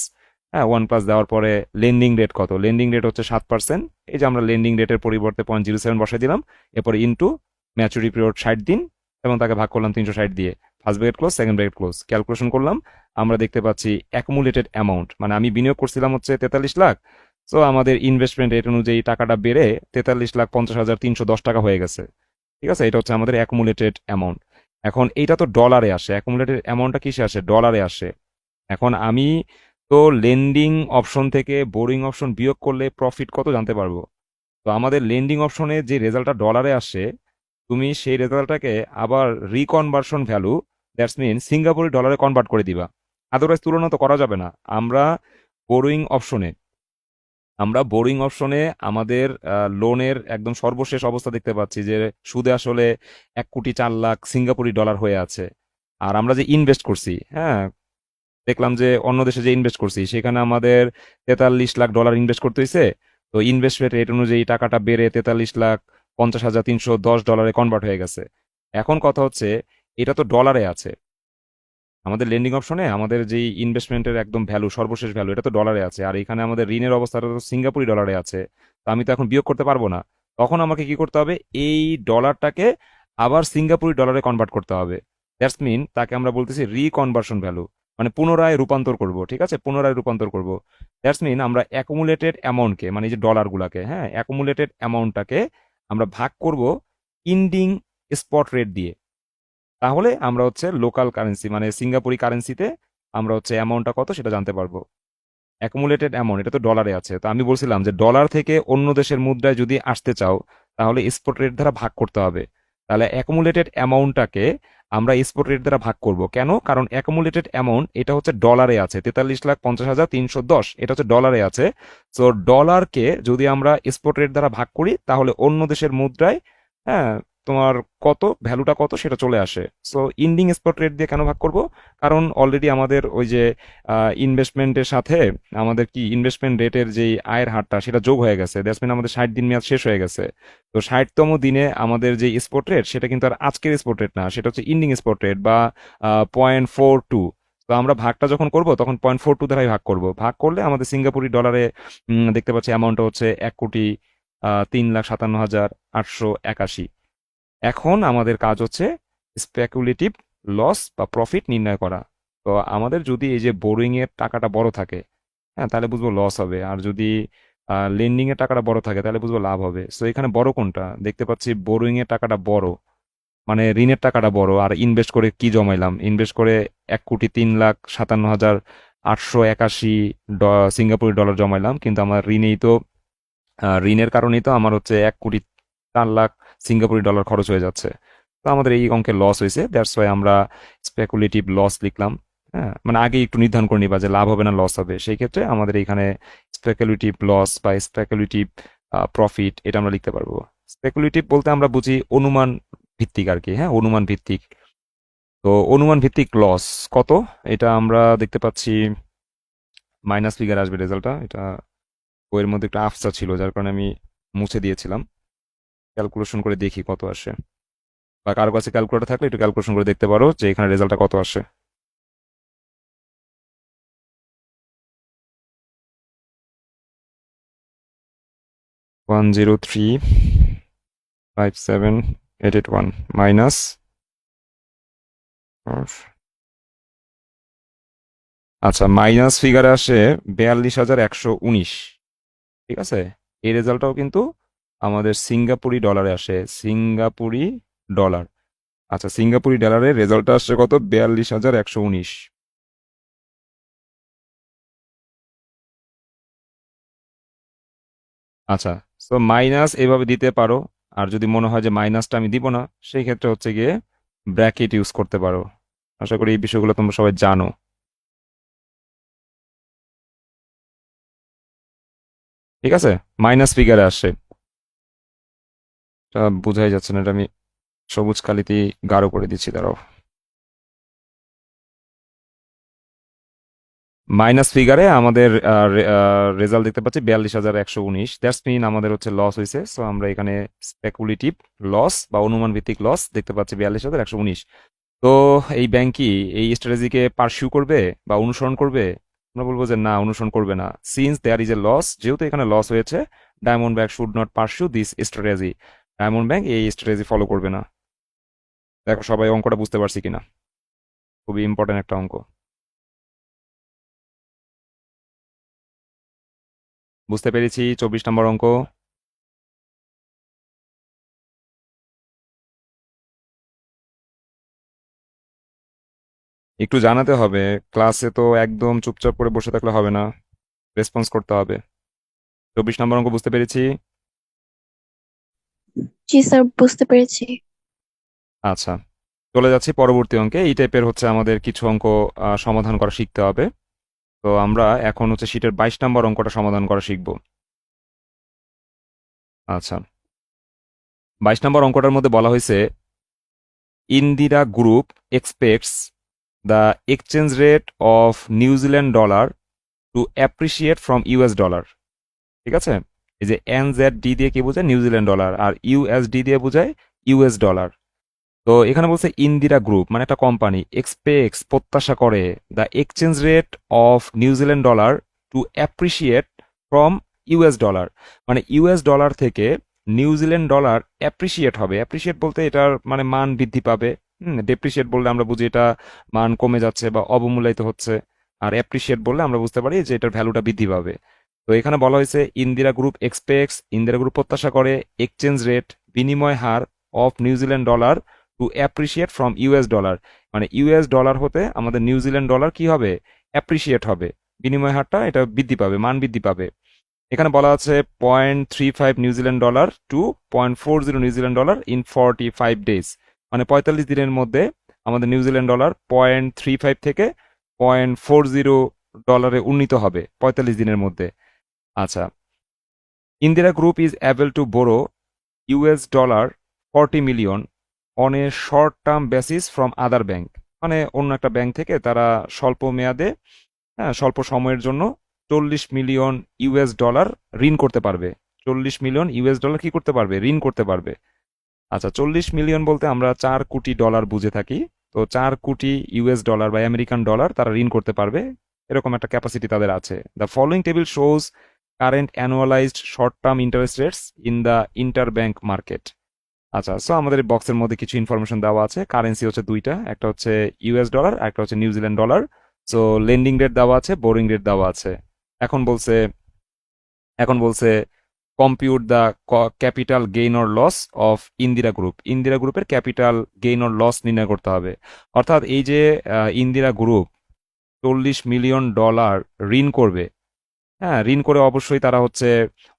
হ্যাঁ 1+ দেওয়ার পরে লেন্ডিং রেট কত, লেন্ডিং রেট হচ্ছে 7%, এই যে আমরা লেন্ডিং রেটের পরিবর্তে 0.07 বসাই দিলাম, এরপরে ইনটু ম্যাচুরিটি পিরিয়ড 60 দিন এবং তাকে ভাগ করলাম 360 দিয়ে, first bracket close, second bracket close, calculation করলাম, আমরা দেখতে পাচ্ছি অ্যাকুমুলেটেড অ্যামাউন্ট, মানে আমি বিনিয়োগ করছিলাম হচ্ছে 43 লাখ, সো আমাদের ইনভেস্টমেন্ট রেট অনুযায়ী টাকাটা বেড়ে 43,50,310 টাকা হয়ে গেছে। ঠিক আছে, এটা হচ্ছে আমাদের অ্যাকুমুলেটেড অ্যামাউন্ট। এখন এইটা তো ডলারে আসে, অ্যাকুমুলেটেড অ্যামাউন্টটা কিসে আসে, ডলারে আসে। এখন আমি তো লেন্ডিং অপশন থেকে বোরিং অপশন বিয়োগ করলে প্রফিট কত জানতে পারবো। তো আমাদের লেন্ডিং অপশনে যে রেজাল্টটা ডলারে আসে, তুমি সেই রেজাল্টটাকে আবার রিকনভার্সন ভ্যালু, দ্যাটস মিন সিঙ্গাপুরি ডলারে কনভার্ট করে দিবা, আদারওয়াইজ তুলনা তো করা যাবে না। আমরা বোরিং অপশনে আমাদের লোনের একদম সর্বশেষ অবস্থা দেখতে পাচ্ছি যে সুদে আসলে 1,04,00,000 সিঙ্গাপুরি ডলার হয়ে আছে। আর আমরা যে ইনভেস্ট করছি, হ্যাঁ দেখলাম যে অন্য দেশে যে ইনভেস্ট করছি সেখানে আমাদের 43 লাখ ডলার ইনভেস্ট করতে হয়েছে। তো ইনভেস্টমেন্ট রেট অনুযায়ী টাকাটা বেড়ে 43,50,310 ডলারে কনভার্ট হয়ে গেছে। এখন কথা হচ্ছে, এটা তো ডলারে আছে, আমাদের লেন্ডিং অপশনে আমাদের যেই ইনভেস্টমেন্টের একদম ভ্যালু, সর্বশেষ ভ্যালু, এটা তো ডলারে আছে, আর এখানে আমাদের ঋণের অবস্থাটা তো সিঙ্গাপুরি ডলারে আছে। তো আমি তো এখন বিয়োগ করতে পারবো না। তখন আমাকে কি করতে হবে, এই ডলারটাকে আবার সিঙ্গাপুরি ডলারে কনভার্ট করতে হবে। দ্যাটস মিন তাকে আমরা বলতেছি রিকনভার্সন ভ্যালু, মানে পুনরায় রূপান্তর করব। ঠিক আছে, পুনরায় রূপান্তর করব। দ্যাটস মিন আমরা অ্যাকুমুলেটেড অ্যামাউন্টকে, মানে এই যে ডলারগুলাকে, হ্যাঁ অ্যাকুমুলেটেড অ্যামাউন্টটাকে আমরা ভাগ করব ইন্ডিং স্পট রেট দিয়ে। তাহলে আমরা হচ্ছে লোকাল কারেন্সি মানে সিঙ্গাপুরি কারেন্সিতে আমরা হচ্ছে অ্যামাউন্টটা কত সেটা জানতে পারবো। অ্যাকুমুলেটেড অ্যামাউন্ট এটা তো ডলারে আছে, তো আমি বলছিলাম যে ডলার থেকে অন্য দেশের মুদ্রায় যদি আসতে চাও তাহলে স্পট রেট দ্বারা ভাগ করতে হবে। তাহলে অ্যাকুমুলেটেড অ্যামাউন্টটাকে আমরা স্পট রেট দ্বারা ভাগ করব কেন, কারণ অ্যাকুমুলেটেড অ্যামাউন্ট এটা হচ্ছে ডলারে আছে, 43,50,310, এটা হচ্ছে ডলারে আছে। সো ডলারকে যদি আমরা স্পট রেট দ্বারা ভাগ করি তাহলে অন্য দেশের মুদ্রায়, হ্যাঁ তোমার কত ভ্যালুটা কত সেটা চলে আসে। সো ইন্ডিং স্পট রেট দিয়ে কেন ভাগ করব, কারণ অলরেডি আমাদের ওই যে ইনভেস্টমেন্টের সাথে আমাদের কি ইনভেস্টমেন্ট রেটের যে আয়ের হারটা সেটা যোগ হয়ে গেছে, দ্যাটস মিন আমাদের 60 দিন মেয়াদ শেষ হয়ে গেছে। তো 60তম দিনে আমাদের যে স্পট রেট সেটা কিন্তু আর আজকের স্পট রেট না, সেটা হচ্ছে ইন্ডিং স্পট রেট বা 0.42। তো আমরা ভাগটা যখন করব তখন 0.42 দ্বারাই ভাগ করব, ভাগ করলে আমাদের সিঙ্গাপুরি ডলারে দেখতে পাচ্ছি অ্যামাউন্টটা হচ্ছে 1,03,57,881। এখন আমাদের কাজ হচ্ছে স্পেকুলেটিভ লস বা প্রফিট নির্ণয় করা। তো আমাদের যদি এই যে বোরিং এর টাকাটা বড় থাকে, হ্যাঁ তাহলে বুঝবো লস হবে, আর যদি লেন্ডিং এর টাকাটা বড় থাকে তাহলে বুঝবো লাভ হবে। সো এখানে বড় কোনটা, দেখতে পাচ্ছি বোরিং এর টাকাটা বড়, মানে ঋণের টাকাটা বড়। আর ইনভেস্ট করে কি জমাইলাম, ইনভেস্ট করে 1,03,57,881 সিঙ্গাপুরি ডলার জমাইলাম, কিন্তু আমার ঋণেই তো ঋণের কারণেই তো আমার হচ্ছে 1,04,00,000 সিঙ্গাপুরি ডলার খরচ হয়ে যাচ্ছে। তো আমাদের এই অঙ্কে লস হয়েছে, দ্যাটস ওয়াই আমরা স্পেকুলেটিভ লস লিখলাম। হ্যাঁ মানে আগে একটু নির্ধারণ করে নিবা যে লাভ হবে না লস হবে, সেই ক্ষেত্রে আমাদের এখানে স্পেকুলেটিভ লস বা স্পেকুলেটিভ প্রফিট এটা আমরা লিখতে পারবো। স্পেকুলেটিভ বলতে আমরা বুঝি অনুমান ভিত্তিক আর কি, হ্যাঁ অনুমান ভিত্তিক। তো অনুমান ভিত্তিক লস কত, এটা আমরা দেখতে পাচ্ছি মাইনাস ফিগার আসবে রেজাল্টটা, এটা বইয়ের মধ্যে একটা আফসা ছিল যার কারণে আমি মুছে দিয়েছিলাম। ক্যালকুলেশন করে দেখি কত আসে, বা কারো কাছে ক্যালকুলেটর থাকলে একটু ক্যালকুলেশন করে দেখতে পারো যে এখানে রেজাল্টটা কত আসে। 103,57,881 মাইনাস, আচ্ছা মাইনাস ফিগারে আসে 42,119। ঠিক আছে, এই রেজাল্টটাও কিন্তু আমাদের সিঙ্গাপুরি ডলারে আসে, সিঙ্গাপুরি ডলার। আচ্ছা সিঙ্গাপুরি ডলারের রেজাল্টটা আসছে কত, 42,119। আচ্ছা, তো মাইনাস এভাবে দিতে পারো, আর যদি মনে হয় যে মাইনাসটা আমি দিব না সেই ক্ষেত্রে হচ্ছে গিয়ে ব্র্যাকেট ইউজ করতে পারো। আশা করি এই বিষয়গুলো তোমরা সবাই জানো। ঠিক আছে, মাইনাস ফিগারে আসে, এটা বোঝাই যাচ্ছে না, এটা আমি সবুজ কালিতে গাঢ় করে দিচ্ছি, দাঁড়াও। মাইনাস ফিগারে আমাদের রেজাল্ট দেখতে পাচ্ছি 42,119, দ্যাটস মিন আমাদের হচ্ছে লস হয়েছে। সো আমরা এখানে স্পেকুলেটিভ লস বা অনুমান ভিত্তিক লস দেখতে পাচ্ছি 42,119। তো এই ব্যাংক কি এই স্ট্র্যাটেজিকে পার্সিউ করবে বা অনুসরণ করবে? আমরা বলবো যে না, অনুসরণ করবে না। Since there is a loss, যেহেতু এখানে লস হয়েছে, diamond bank should not pursue this strategy. Diamond bank এই স্ট্র্যাটেজি ফলো করবে না। দেখো সবাই অঙ্কটা বুঝতে পারছি কিনা, খুবই ইম্পর্টেন্ট একটা অঙ্ক। বুঝতে পেরেছি, 24 নম্বর অঙ্ক। একটু জানাতে হবে, ক্লাসে তো একদম চুপচাপ করে বসে থাকলে হবে না, রেসপন্স করতে হবে। 24 নম্বর অঙ্ক বুঝতে পেরেছি। জি স্যার, বুঝতে পেরেছি। আচ্ছা, চলে যাচ্ছি পরবর্তী অঙ্কে। এই টাইপের হচ্ছে আমাদের কিছু অঙ্ক সমাধান করা শিখতে হবে। তো আমরা এখন হচ্ছে শীটের 22 নম্বর অঙ্কটা সমাধান করা শিখব। আচ্ছা, 22 নম্বর অঙ্কটার মধ্যে বলা হয়েছে Indira group expects the exchange rate of New Zealand dollar to appreciate from US dollar. ঠিক আছে, এই যে NZD দিয়ে কি বোঝায়? নিউজিল্যান্ড ডলার, আর USD দিয়ে বোঝায় ইউএস ডলার। তো এখানে বলছে ইন্দিরা গ্রুপ মানে একটা কোম্পানি এক্সপেক্টস প্রত্যাশা করে the exchange rate of New Zealand dollar to appreciate from US dollar, মানে ইউএস ডলার থেকে নিউজিল্যান্ড ডলার অ্যাপ্রিসিয়েট হবে। অ্যাপ্রিসিয়েট বলতে এটার মানে মান বৃদ্ধি পাবে। ডেপ্রিসিয়েট বললে আমরা বুঝি এটা মান কমে যাচ্ছে বা অবমূল্যায়িত হচ্ছে, আর অ্যাপ্রিসিয়েট বললে আমরা বুঝতে পারি যে এটার ভ্যালুটা বৃদ্ধি পাবে। তো এখানে বলা হয়েছে Indira group expects, Indira group প্রত্যাশা করে এক্সচেঞ্জ রেট বিনিময় হার of New Zealand dollar to appreciate from US dollar, মানে ইউএস ডলার হতে আমাদের নিউজিল্যান্ড ডলার কি হবে? অ্যাপ্রিসিয়েট হবে। বিনিময় হারটা এটা বৃদ্ধি পাবে, মান বৃদ্ধি পাবে। এখানে বলা আছে 0.35 New Zealand dollar to 0.40 New Zealand dollar in 45 days, মানে 45 দিনের মধ্যে আমাদের নিউজিল্যান্ড ডলার 0.35 থেকে 0.40 ডলারে উন্নীত হবে 45 দিনের মধ্যে। আচ্ছা, Indira group is able to borough US dollar 40 million on a short term basis from other bank, মানে অন্য একটা ব্যাংক থেকে তারা স্বল্প মেয়াদে, হ্যাঁ স্বল্প সময়ের জন্য 40 মিলিয়ন ইউএস ডলার ঋণ করতে পারবে। 40 মিলিয়ন ইউএস ডলার কি করতে পারবে? ঋণ করতে পারবে। আচ্ছা, 40 মিলিয়ন বলতে আমরা 4 কোটি ডলার বুঝে থাকি। তো 4 কোটি ইউএস ডলার বা আমেরিকান ডলার তারা ঋণ করতে পারবে, এরকম একটা ক্যাপাসিটি তাদের আছে। The following table shows current annualised short term interest rates in the inter bank market. আচ্ছা, সো আমাদের বক্সের মধ্যে কিছু ইনফরমেশন দেওয়া আছে। কারেন্সি হচ্ছে দুইটা, একটা হচ্ছে ইউএস ডলার, একটা হচ্ছে New Zealand dollar. So lending rate দেওয়া আছে, বোরিং রেট দেওয়া আছে। এখন বলছে এখন বলছে compute the capital gain or loss of Indira group. Indira গ্রুপের ক্যাপিটাল গেইন অর লস নির্ণয় করতে হবে। অর্থাৎ এই যে ইন্দিরা গ্রুপ 40 মিলিয়ন ডলার ঋণ করবে, হ্যাঁ ঋণ করে অবশ্যই তারা হচ্ছে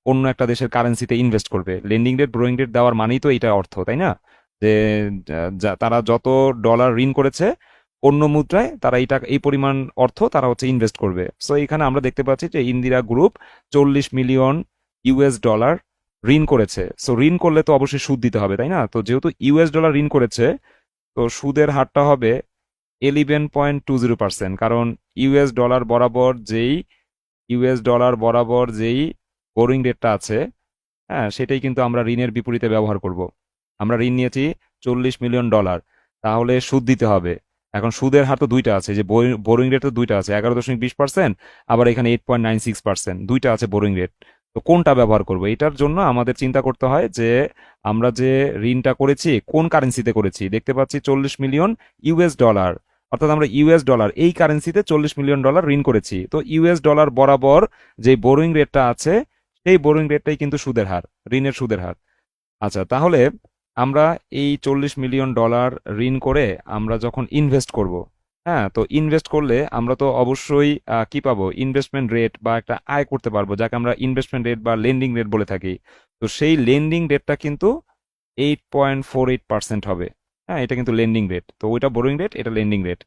অন্য একটা দেশের কারেন্সিতে ইনভেস্ট করবে। লেন্ডিং রেট ব্রোয়িং রেট দেওয়ার মানেই তো এটা অর্থ, তাই না? যে তারা যত ডলার ঋণ করেছে অন্য মুদ্রায় তারা এই পরিমাণ অর্থ তারা হচ্ছে ইনভেস্ট করবে। সো এখানে আমরা দেখতে পাচ্ছি যে Indira group 40 million US dollar ঋণ করেছে। সো ঋণ করলে তো অবশ্যই সুদ দিতে হবে, তাই না? তো যেহেতু ইউএস ডলার ঋণ করেছে, তো সুদের হারটা হবে 11.20%, কারণ ইউএস ডলার বরাবর যেই ইউএস ডলার বরাবর যেই বোরিং রেটটা আছে, হ্যাঁ সেটাই কিন্তু আমরা ঋণের বিপরীতে ব্যবহার করব। আমরা ঋণ নিয়েছি 40 মিলিয়ন ডলার, তাহলে সুদ দিতে হবে। এখন সুদের হার তো দুইটা আছে, যে বোরিং রেট তো দুইটা আছে, 11.20%, আবার এখানে 8.96%, দুইটা আছে বোরিং রেট। তো কোনটা ব্যবহার করব? এটার জন্য আমাদের চিন্তা করতে হয় যে আমরা যে ঋণটা করেছি কোন কারেন্সিতে করেছি। দেখতে পাচ্ছি 40 মিলিয়ন ইউএস ডলার, অর্থাৎ আমরা ইউএস ডলার এই কারেন্সিতে 40 মিলিয়ন ডলার ঋণ করেছি। তো ইউএস ডলার বরাবর যে বোরিং রেটটা আছে সেই বোরিং রেটটাই কিন্তু সুদের হার, ঋণের সুদের হার। আচ্ছা, তাহলে আমরা এই 40 মিলিয়ন ডলার ঋণ করে আমরা যখন ইনভেস্ট করব, হ্যাঁ তো ইনভেস্ট করলে আমরা তো অবশ্যই কি পাবো? ইনভেস্টমেন্ট রেট বা একটা আয় করতে পারবো, যাকে আমরা ইনভেস্টমেন্ট রেট বা লেন্ডিং রেট বলে থাকি। তো সেই লেন্ডিং রেটটা কিন্তু 8.48% হবে। হ্যাঁ, এটা কিন্তু লেন্ডিং রেট। তো ওইটা বোরিং রেট, এটা লেন্ডিং রেট।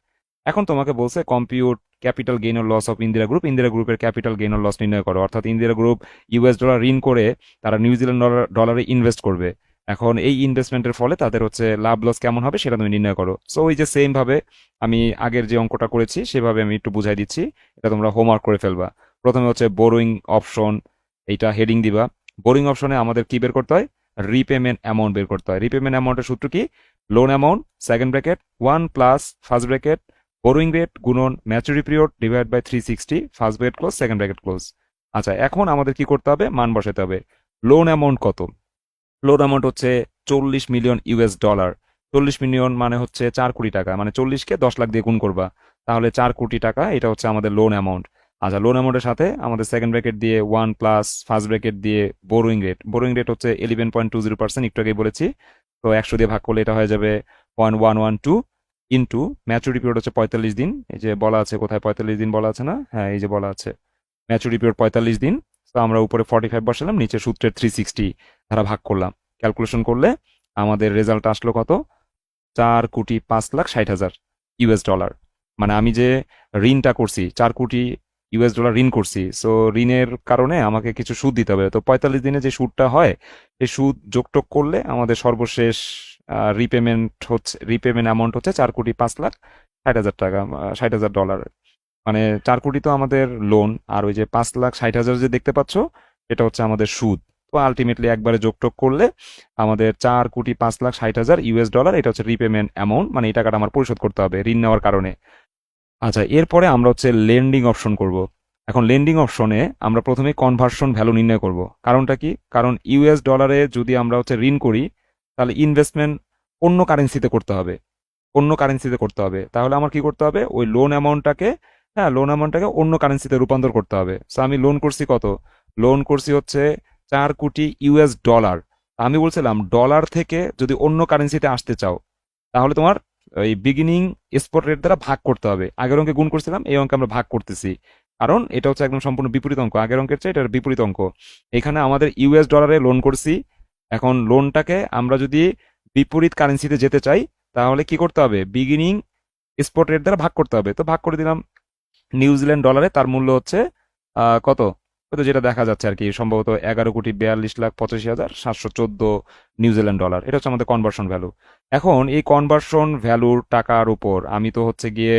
এখন তোমাকে বলছে compute capital gain or loss of Indira group. Indira গ্রুপের ক্যাপিটাল গেইন অর লস নির্ণয় করো। অর্থাৎ ইন্দিরা গ্রুপ ইউএস ডলার ঋণ করে তারা নিউজিল্যান্ড ডলারে ইনভেস্ট করবে। এখন এই ইনভেস্টমেন্টের ফলে তাদের হচ্ছে লাভ লস কেমন হবে সেটা তুমি নির্ণয় করো। সো ওই যে সেম ভাবে আমি আগের যে অঙ্কটা করেছি সেভাবে আমি একটু বুঝাই দিচ্ছি, এটা তোমরা হোমওয়ার্ক করে ফেলবা। প্রথমে হচ্ছে বোরোইং অপশন, এইটা হেডিং দিবা। বোরিং অপশনে আমাদের কি বের করতে হয়? রিপেমেন্ট অ্যামাউন্ট বের করতে হয়। রিপেমেন্ট অ্যামাউন্টের সূত্র কি? Loan amount second bracket 1 plus first bracket borrowing rate গুণন maturity period divide by 360 first bracket close second bracket close. আচ্ছা, এখন আমাদের কি করতে হবে? মান বসাতে হবে। লোন অ্যামাউন্ট কত? লোন অ্যামাউন্ট হচ্ছে 40 মিলিয়ন US ডলার। 40 মিলিয়ন মানে হচ্ছে 4 কোটি টাকা, মানে 40কে 10 লাখ দিয়ে গুণ করবা, তাহলে 4 কোটি টাকা। এটা হচ্ছে আমাদের লোন অ্যামাউন্ট। আচ্ছা, লোন অ্যামাউন্টের সাথে আমাদের সেকেন্ড ব্র্যাকেট দিয়ে 1 প্লাস ফার্স্ট ব্র্যাকেট দিয়ে বোরোইং রেট হচ্ছে 11.20%, একটু আগেই বলেছি। তো 100 দিয়ে ভাগ করলে এটা হয়ে যাবে 0.112 ইন্টু ম্যাচুরিটি পিরিয়ড হচ্ছে 45 দিন। এই যে বলা আছে, কোথায় 45 দিন বলা আছে না? হ্যাঁ, এই যে বলা আছে ম্যাচুরিটি পিরিয়ড 45 দিন। তো আমরা উপরে 45 বসালাম, নিচে সূত্রের 360 ধারা ভাগ করলাম। ক্যালকুলেশন করলে আমাদের রেজাল্ট আসলো কত? 4,05,60,000 US ডলার। মানে আমি যে ঋণটা করছি, 4 কোটি US ডলার ঋণ করছি, সো ঋণের কারণে আমাকে কিছু সুদ দিতে হবে। তো 45 দিনে যে সুদটা হয়, এই সুদ যোগটোগ করলে আমাদের সর্বশেষ রিপেমেন্ট অ্যামাউন্ট হচ্ছে 4,05,60,000 টাকা, 60,000 ডলার। মানে 4 কোটি তো আমাদের লোন, আর ওই যে 5,60,000 যে দেখতে পাচ্ছ, এটা হচ্ছে আমাদের সুদ। তো আলটিমেটলি একবারে যোগটোগ করলে আমাদের 4,05,60,000 US ডলার, এটা হচ্ছে রিপেমেন্ট অ্যামাউন্ট, মানে এই টাকাটা আমার পরিশোধ করতে হবে ঋণ নেওয়ার কারণে। আচ্ছা, এরপরে আমরা হচ্ছে লেন্ডিং অপশন করব। এখন লেন্ডিং অপশনে আমরা প্রথমে কনভার্সন ভ্যালু নির্ণয় করব। কারণটা কি? কারণ US ডলারে যদি আমরা হচ্ছে ঋণ করি, তাহলে ইনভেস্টমেন্ট অন্য কারেন্সিতে করতে হবে। তাহলে আমার কি করতে হবে? ওই লোন অ্যামাউন্টটাকে অন্য কারেন্সিতে রূপান্তর করতে হবে। সো আমি লোন করছি কত? লোন করছি হচ্ছে 4 কোটি US ডলার। আমি বলছিলাম ডলার থেকে যদি অন্য কারেন্সিতে আসতে চাও, তাহলে তোমার ওই বিগিনিং স্পট রেট দ্বারা ভাগ করতে হবে। আগের অঙ্কে গুণ করছিলাম, এই অঙ্কে আমরা ভাগ করতেছি, কারণ এটা হচ্ছে একদম সম্পূর্ণ বিপরীত অঙ্ক। আগের অঙ্কের চেয়ে এটার বিপরীত অঙ্ক। এখানে আমাদের US ডলারে লোন করছি। এখন লোনটাকে আমরা যদি বিপরীত কারেন্সিতে যেতে চাই, তাহলে কি করতে হবে? বিগিনিং স্পট রেট দ্বারা ভাগ করতে হবে। তো ভাগ করে দিলাম নিউজিল্যান্ড ডলারে। তার মূল্য হচ্ছে কত? ওই তো যেটা দেখা যাচ্ছে আর কি, সম্ভবত 11,42,85,714 নিউজিল্যান্ড ডলার। এটা হচ্ছে আমাদের কনভার্সন ভ্যালু। এখন এই কনভার্সন ভ্যালুর টাকার উপর আমি তো হচ্ছে গিয়ে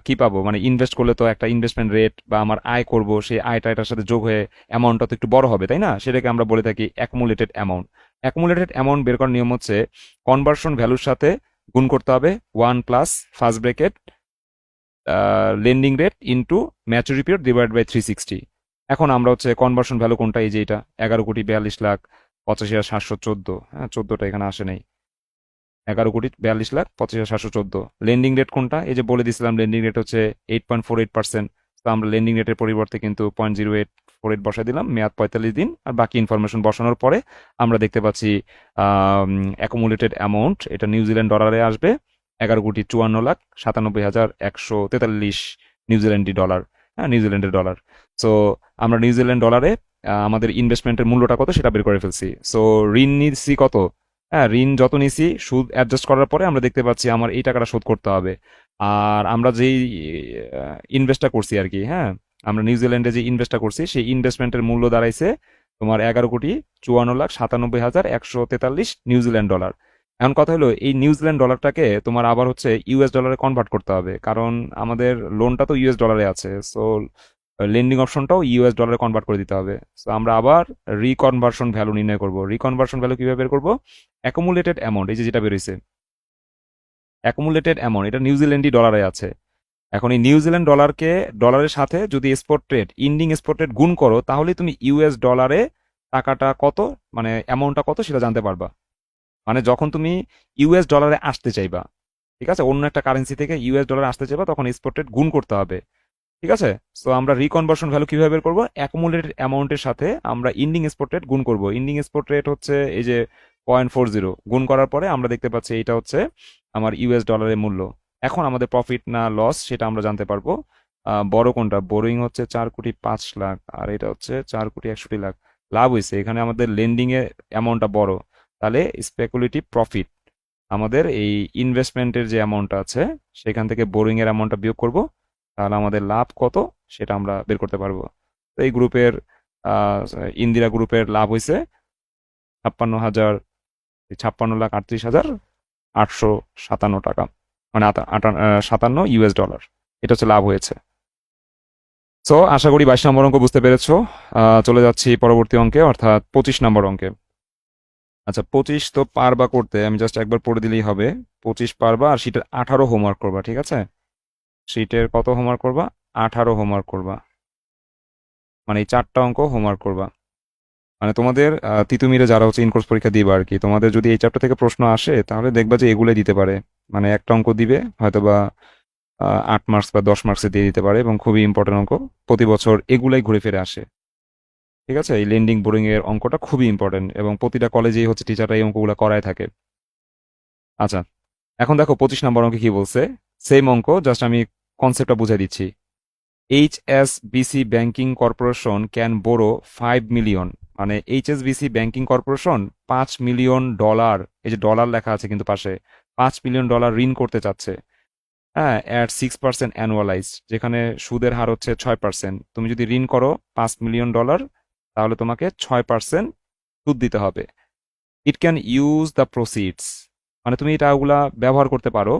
কি পাবো? মানে ইনভেস্ট করলে তো একটা ইনভেস্টমেন্ট রেট বা আমার আয় করব, সেই আয়টা এটার সাথে যোগ হয়ে অ্যামাউন্টটা তো একটু বড় হবে, তাই না? সেটাকে আমরা বলে থাকি অ্যাকুমুলেটেড অ্যামাউন্ট। অ্যাকুমুলেটেড অ্যামাউন্ট বের করার নিয়ম হচ্ছে কনভার্সন ভ্যালুর সাথে গুণ করতে হবে 1 plus first bracket lending rate into maturity period divide by 360। এখন আমরা হচ্ছে কনভার্সন ভ্যালু কোনটা? এই যে এটা 11,42,85,714। হ্যাঁ, 14টা এখানে আসে নাই। 11,42,85,714। লেন্ডিং রেট কোনটা? এই যে বলে দিছিলাম, লেন্ডিং রেট হচ্ছে 8.48%। তো আমরা লেন্ডিং রেটের পরিবর্তে কিন্তু 0.0848 বসাই দিলাম, মেয়াদ 45 দিন। আর বাকি ইনফরমেশন বসানোর পরে আমরা দেখতে পাচ্ছি অ্যাকুমুলেটেড অ্যামাউন্ট, এটা নিউজিল্যান্ড ডলারে আসবে 11,54,97,143 নিউজিল্যান্ডি ডলার। হ্যাঁ, নিউজিল্যান্ডের ডলার। সো আমরা নিউজিল্যান্ড ডলারে আমাদের ইনভেস্টমেন্টের মূল্যটা কত সেটা বের করে ফেলছি। সো ঋণ নিচ্ছি কত? হ্যাঁ, ঋণ যত নিছি সুদ অ্যাডজাস্ট করার পরে আমরা দেখতে পাচ্ছি আমার এই টাকাটা শোধ করতে হবে। আর আমরা যেই ইনভেস্টটা করছি আর কি, হ্যাঁ, আমরা নিউজিল্যান্ডে যে ইনভেস্টটা করছি, সেই ইনভেস্টমেন্টের মূল্য দাঁড়াইছে তোমার 11,54,97,143 নিউজিল্যান্ড ডলার। এখন কথা হলো, এই নিউজিল্যান্ড ডলারটাকে তোমার আবার হচ্ছে US ডলারে কনভার্ট করতে হবে, কারণ আমাদের লোনটা তো US ডলারে আছে। সো লেন্ডিং অপশনটাও US ডলারে কনভার্ট করে দিতে হবে। সো আমরা আবার রিকনভার্সন ভ্যালু নির্ণয় করব। রিকনভার্সন ভ্যালু কিভাবে বের করবো? অ্যাকুমুলেটেড অ্যামাউন্ট, এই যে যেটা বেরোইছে অ্যাকুমুলেটেড অ্যামাউন্ট, এটা নিউজিল্যান্ডি ডলারে আছে। এখন এই নিউজিল্যান্ড ডলারকে ডলারের সাথে যদি spot rate, ending spot rate গুণ করো, তাহলে তুমি US ডলারে টাকাটা কত, মানে অ্যামাউন্টটা কত সেটা জানতে পারবা। মানে যখন তুমি US ডলারে আসতে চাইবা, ঠিক আছে, অন্য একটা কারেন্সি থেকে US ডলারে আসতে চাইবা, তখন স্পট রেট গুণ করতে হবে। ঠিক আছে। সো আমরা রিকনভার্সন ভ্যালু কিভাবে বের করবো? অ্যাকুমুলেটেড অ্যামাউন্টের সাথে আমরা ইন্ডিং স্পট রেট গুণ করবো। ইন্ডিং স্পট রেট হচ্ছে এই যে 0.40, গুণ করার পরে আমরা দেখতে পাচ্ছি এইটা হচ্ছে আমার US ডলারের মূল্য। এখন আমাদের প্রফিট না লস সেটা আমরা জানতে পারবো। বড় কোনটা? বোরিং হচ্ছে 4,05,00,000 আর এটা হচ্ছে 4,61,00,000। লাভ হয়েছে এখানে, আমাদের লেন্ডিং এর অ্যামাউন্টটা বড়। তাহলে স্পেকুলেটিভ প্রফিট, আমাদের এই ইনভেস্টমেন্টের যে অ্যামাউন্টটা আছে সেখান থেকে বোরিং এর অ্যামাউন্টটা বিয়োগ করব, তাহলে আমাদের লাভ কত সেটা আমরা বের করতে পারবো। তো এই গ্রুপের ইন্দিরা গ্রুপের লাভ হয়েছে 56,38,857 টাকা, মানে 57 US ডলার। এটা হচ্ছে লাভ হয়েছে। সো আশা করি 22 নম্বর অঙ্ক বুঝতে পেরেছো। চলে যাচ্ছি পরবর্তী অঙ্কে, অর্থাৎ 25 নম্বর অঙ্কে। আচ্ছা 25 তো পারবা করতে, আমি জাস্ট একবার পড়ে দিলেই হবে। 25 পারবা, আর শীটের 18 হোমওয়ার্ক করবা, ঠিক আছে? শীটের কত হোমওয়ার্ক করবা? 18 হোমওয়ার্ক করবা, মানে এই 4টা অঙ্ক হোমওয়ার্ক করবা। মানে তোমাদের তিতুমিরে যারা হচ্ছে ইনকোর্স পরীক্ষা দিবা আর কি, তোমাদের যদি এই চ্যাপ্টার থেকে প্রশ্ন আসে তাহলে দেখবা যে এগুলোই দিতে পারে। মানে একটা অঙ্ক দিবে হয়তো বা 8 মার্কস বা 10 মার্কসে দিয়ে দিতে পারে, এবং খুবই ইম্পর্টেন্ট অঙ্ক, প্রতি বছর এগুলাই ঘুরে ফিরে আসে। ঠিক আছে, এই লেন্ডিং বোরিং এর অঙ্কটা খুবই ইম্পর্টেন্ট, এবং প্রতিটা কলেজেই হচ্ছে টিচাররা এই অঙ্কগুলো করায় থাকে। আচ্ছা, এখন দেখো 25 নম্বর অঙ্কে কি বলছে। সেম অঙ্ক, জাস্ট আমি কনসেপ্টটা বুঝাই দিচ্ছি। HSBC banking corporation can borough 5 million, মানে এইচএসবিসি ব্যাংকিং কর্পোরেশন $5 মিলিয়ন, এই যে ডলার লেখা আছে কিন্তু পাশে, $5 মিলিয়ন ঋণ করতে চাচ্ছে। হ্যাঁ, অ্যাট 6% অ্যানুয়ালাইজ, যেখানে সুদের হার হচ্ছে 6%। তুমি যদি ঋণ করো $5 মিলিয়ন, তাহলে তোমাকে 6% সুদ দিতে হবে। It can use the proceeds, মানে তুমি এটা ওগুলা ব্যবহার করতে পারো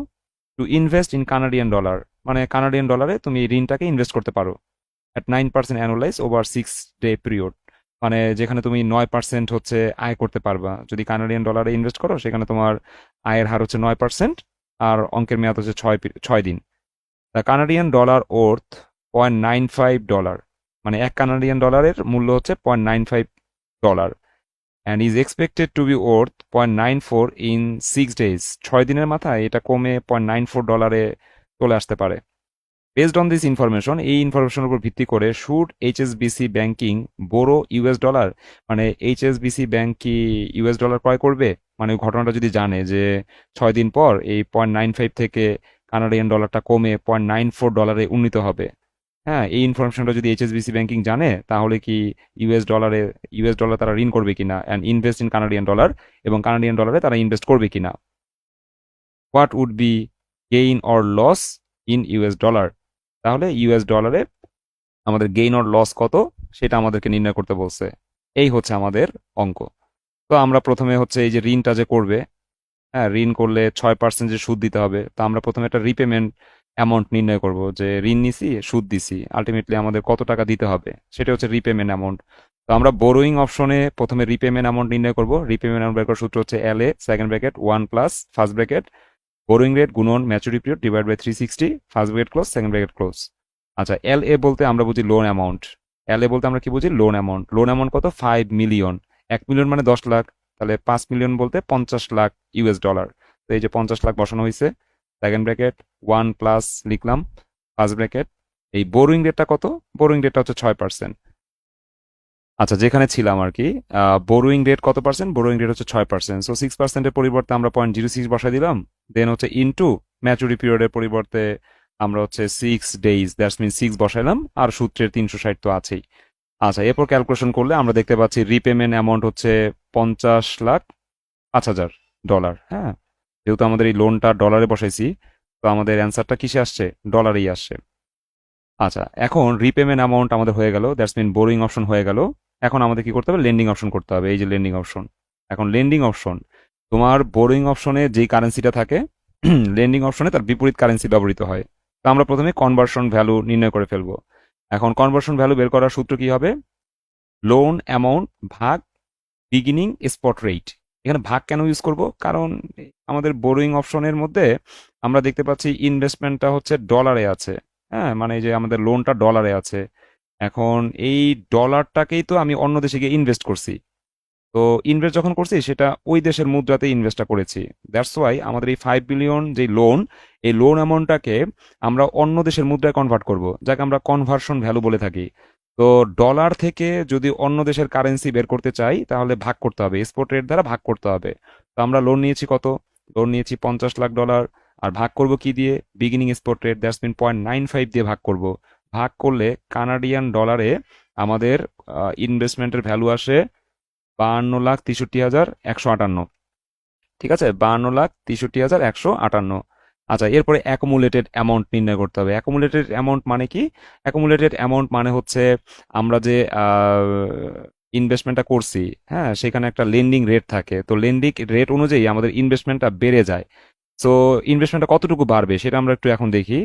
to invest in Canadian dollar, মানে কানাডিয়ান ডলারে তুমি এই ঋণটাকে ইনভেস্ট করতে পারো at 9% annualise over 6 day period, মানে যেখানে তুমি 9% হচ্ছে আয় করতে পারবা যদি কানাডিয়ান ডলারে ইনভেস্ট করো, সেখানে তোমার আয়ের হার হচ্ছে 9%, আর অঙ্কের মেয়াদ হচ্ছে 6 দিন। দ্য কানাডিয়ান ডলার ওর্থ $0.95, মানে এক কানাডিয়ান ডলারের মূল্য হচ্ছে $0.95, and is expected to be worth $0.94 in 6 days, 6 দিনের মাথায় এটা কমে $0.94 চলে আসতে পারে। বেসড অন দিস ইনফরমেশন, এই ইনফরমেশনের উপর ভিত্তি করে should HSBC banking borough US dollar, মানে এইচএসবিসি ব্যাংক কি ইউএস ডলার ক্রয় করবে, মানে ওই ঘটনাটা যদি জানে যে 6 দিন পর এই $0.95 থেকে কানাডিয়ান ডলারটা কমে $0.94 উন্নীত হবে। হ্যাঁ, এই ইনফরমেশনটা যদি এইচএসবিসি ব্যাংকিং জানে, তাহলে কি ইউএস ডলার তারা ঋণ করবে কিনা and invest in Canadian dollar, এবং কানাডিয়ান ডলারে তারা ইনভেস্ট করবে কিনা। What would be gain or loss in US dollar, তাহলে ইউএস ডলারে আমাদের গেইন অর লস কত সেটা আমাদেরকে নির্ণয় করতে বলছে। এই হচ্ছে আমাদের অঙ্ক। তো আমরা প্রথমে হচ্ছে এই যে ঋণটা যে করবে, হ্যাঁ, ঋণ করলে 6% যে সুদ দিতে হবে, তো আমরা প্রথমে একটা রিপেমেন্ট অ্যামাউন্ট নির্ণয় করব, যে ঋণ নিছি সুদ দিছি, আলটিমেটলি আমাদের কত টাকা দিতে হবে সেটা হচ্ছে রিপেমেন্ট অ্যামাউন্ট। তো আমরা বোরোয়িং অপশনে প্রথমে রিপেমেন্ট অ্যামাউন্ট নির্ণয় করব। রিপেমেন্ট অ্যামাউন্ট বের করার সূত্র হচ্ছে LA second bracket 1 plus first bracket borrowing rate গুণন maturity period divide by 360 first bracket close second bracket close. আচ্ছা, LA বলতে আমরা বুঝি লোন অ্যামাউন্ট। LA বলতে আমরা কি বুঝি? Loan amount. লোন অ্যামাউন্ট কত? 5 মিলিয়ন। 1 মিলিয়ন মানে 10 লাখ, তাহলে 5 মিলিয়ন বলতে 50 লাখ ইউএস ডলার। তো এই যে 50 লাখ বসানো হয়েছে, সেকেন্ড ব্র্যাকেট 1 প্লাস লিখলাম ফার্স্ট ব্র্যাকেট। এই বোরোইং রেটটা কত? বোরোইং রেটটা হচ্ছে 6%। আচ্ছা, যেখানে ছিলাম আর কি, বোরোইং রেট কত পার্সেন্ট? বোরোইং রেট হচ্ছে 6%। সো 6%-এর পরিবর্তে আমরা 0.06 বসাই দিলাম, দেন হচ্ছে ইনটু ম্যাচুরিটি পিরিয়ডের পরিবর্তে আমরা হচ্ছে 6 ডেজ, দ্যাটস মিন 6 বসাইলাম, আর সূত্রের 360 তো আছেই। আচ্ছা, এরপর ক্যালকুলেশন করলে আমরা দেখতে পাচ্ছি রিপেমেন্ট অ্যামাউন্ট হচ্ছে $50,05,000। হ্যাঁ, যেহেতু আমাদের এই লোনটা ডলারে বসাইছি, তো আমাদের অ্যান্সারটা কিসে আসছে? ডলারেই আসছে। আচ্ছা, এখন রিপেমেন্ট অ্যামাউন্ট আমাদের হয়ে গেল, দ্যাটস মিন বোরিং অপশন হয়ে গেল। এখন আমাদের কি করতে হবে? লেন্ডিং অপশন করতে হবে। এই যে লেন্ডিং অপশন। এখন লেন্ডিং অপশন, তোমার বোরিং অপশনে যেই কারেন্সিটা থাকে, লেন্ডিং অপশনে তার বিপরীত কারেন্সি ব্যবহৃত হয়। তো আমরা প্রথমে কনভার্সন ভ্যালু নির্ণয় করে ফেলবো। এখন কনভার্সন ভ্যালু বের করার সূত্র কি হবে? লোন অ্যামাউন্ট ভাগ বিগিনিং স্পট রেট। এখানে ভাগ কেন ইউজ করব? কারণ আমাদের বোরোইং অপশনের মধ্যে আমরা দেখতে পাচ্ছি ইনভেস্টমেন্টটা হচ্ছে ডলারে আছে। হ্যাঁ, মানে এই যে আমাদের লোনটা ডলারে আছে। এখন এই ডলারটাকেই তো আমি অন্য দেশে গিয়ে ইনভেস্ট করছি। তো ইনভেস্ট যখন করছি সেটা ওই দেশের মুদ্রাতে ইনভেস্টটা করেছি। দ্যাটস ওয়াই আমাদের এই 5 বিলিয়ন যে লোন, এই লোন অ্যামাউন্টটাকে আমরা অন্য দেশের মুদ্রায় কনভার্ট করব, যাকে আমরা কনভার্সন ভ্যালু বলে থাকি। তো ডলার থেকে যদি অন্য দেশের কারেন্সি বের করতে চাই, তাহলে ভাগ করতে হবে, স্পট রেট দ্বারা ভাগ করতে হবে। তো আমরা লোন নিয়েছি কত? লোন নিয়েছি $50 লাখ, আর ভাগ করব কি দিয়ে? Beginning spot rate, that's mean 0.95 দিয়ে ভাগ করব। ভাগ করলে কানাডিয়ান ডলারে আমাদের ইনভেস্টমেন্টের ভ্যালু আসে 52,63,158। ঠিক আছে, 52,63,158। আচ্ছা, এরপরে অ্যাকুমুলেটেড অ্যামাউন্ট নির্ণয় করতে হবে। অ্যাকুমুলেটেড অ্যামাউন্ট মানে কি? অ্যাকুমুলেটেড অ্যামাউন্ট মানে হচ্ছে আমরা যে ইনভেস্টমেন্টটা করছি, হ্যাঁ, সেখানে একটা লেন্ডিং রেট থাকে। তো লেন্ডিং রেট অনুযায়ী আমাদের ইনভেস্টমেন্টটা বেড়ে যায়। সো ইনভেস্টমেন্টটা কতটুকু বাড়বে সেটা আমরা একটু এখন দেখি।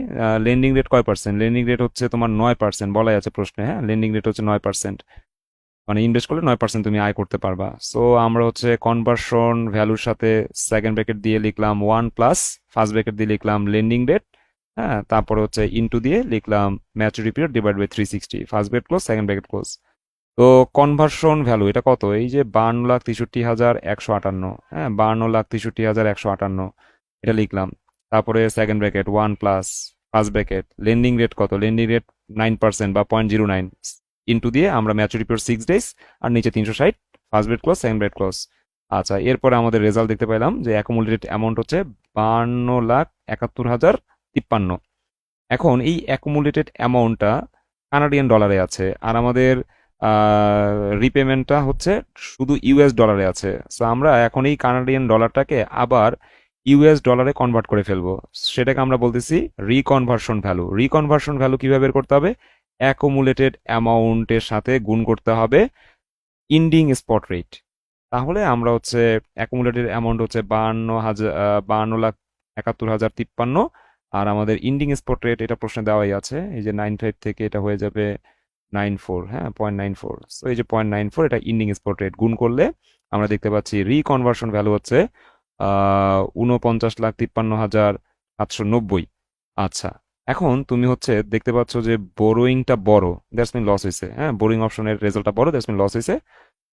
লেন্ডিং রেট কয় পার্সেন্ট? লেন্ডিং রেট হচ্ছে তোমার 9% বলাই আছে প্রশ্নে। হ্যাঁ, লেন্ডিং রেট হচ্ছে 9%। মানে ইনভেস্ট করলে 9% তুমি আয় করতে পারবা। সো আমরা হচ্ছে কনভার্সন ভ্যালুর সাথে সেকেন্ড ব্র্যাকেট দিয়ে লিখলাম 1 প্লাস ফার্স্ট ব্র্যাকেট দিয়ে লিখলাম লেন্ডিং রেট, হ্যাঁ, তারপরে হচ্ছে ইনটু দিয়ে লিখলাম maturity period divide by 360, first bracket close second bracket close. তো কনভার্সন ভ্যালু এটা কত? এই যে 52,63,158, হ্যাঁ, 52,63,158 এটা লিখলাম। তারপরে second bracket 1 plus first bracket lending rate কত? লেন্ডিং রেট 9% বা 0.09 ইনটু দিয়ে আমরা ম্যাচুরিটি পিরিয়ড 6 days আর নিচে 360, first bracket close second bracket close. আচ্ছা, এরপরে আমাদের রেজাল্ট দেখতে পেলাম যে অ্যাকুমুলেটেড অ্যামাউন্ট হচ্ছে 52,71,53। এখন এই অ্যাকুমুলেটেড অ্যামাউন্টটা কানাডিয়ান ডলারে আছে, আর আমাদের রিপেমেন্টটা হচ্ছে শুধু ইউএস ডলারে আছে। সো আমরা এখন এই কানাডিয়ান ডলারটাকে আবার ইউএস ডলারে কনভার্ট করে ফেলবো। সেটাকে আমরা বলতেছি রিকনভার্সন ভ্যালু। রিকনভার্সন ভ্যালু কিভাবে বের করতে হবে? অ্যাকুমুলেটেড অ্যামাউন্টের সাথে গুণ করতে হবে ইন্ডিং স্পট রেট। তাহলে আমরা হচ্ছে অ্যাকুমুলেটেড অ্যামাউন্ট হচ্ছে 52,71,53, আর আমাদের ইন্ডিং স্পট রেট এটা প্রশ্নে দেওয়াই আছে, এই যে 95 থেকে এটা হয়ে যাবে 94, হ্যাঁ, 0.94। সো এই যে 0.94 এটা ইন্ডিং স্পট রেট, গুণ করলে আমরা দেখতে পাচ্ছি রিকনভার্সন ভ্যালু হচ্ছে 49,53,790। আচ্ছা, এখন তুমি হচ্ছে দেখতে পাচ্ছ যে বোরোয়িংটা বড়, দ্যাটস মিন লস হয়েছে, হ্যাঁ, বোরিং অপশনের রেজাল্টটা বড়, দ্যাটস মিন লস হয়েছে।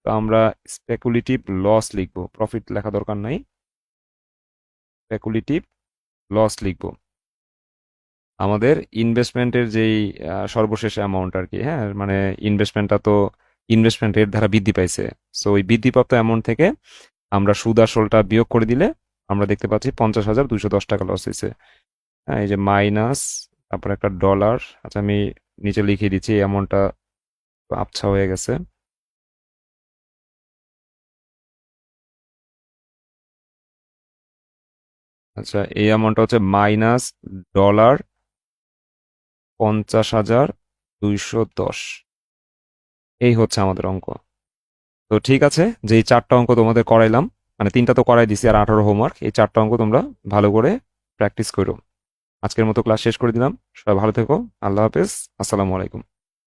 তো আমরা স্পেকুলেটিভ লস লিখবো, প্রফিট লেখা দরকার নাই, স্পেকুলেটিভ লস লিখবো। আমাদের ইনভেস্টমেন্টের যেই সর্বশেষ অ্যামাউন্ট আর কি, হ্যাঁ, মানে ইনভেস্টমেন্টটা তো ইনভেস্টমেন্ট রেট দ্বারা বৃদ্ধি পাইছে। সো ওই বৃদ্ধিপ্রাপ্ত অ্যামাউন্ট থেকে আমরা সুদ আসলটা বিয়োগ করে দিলে আমরা দেখতে পাচ্ছি 50,210 টাকা লস হয়েছে। হ্যাঁ, এই যে মাইনাস, তারপর একটা ডলার। আচ্ছা, আমি নিচে লিখে দিচ্ছি, এই অ্যামাউন্টটা আবছা হয়ে গেছে। আচ্ছা, এই অ্যামাউন্টটা হচ্ছে -$, 50,210। এই হচ্ছে আমাদের অঙ্ক। তো ঠিক আছে, যে এই 4টা অঙ্ক তোমাদের করাইলাম, মানে 3টা তো করাই দিছি আর 18 হোমওয়ার্ক, এই 4টা অঙ্ক তোমরা ভালো করে প্র্যাকটিস করো। আজকের মতো ক্লাস শেষ করে দিলাম। সবাই ভালো থেকো। আল্লাহ হাফেজ। আসসালামু আলাইকুম।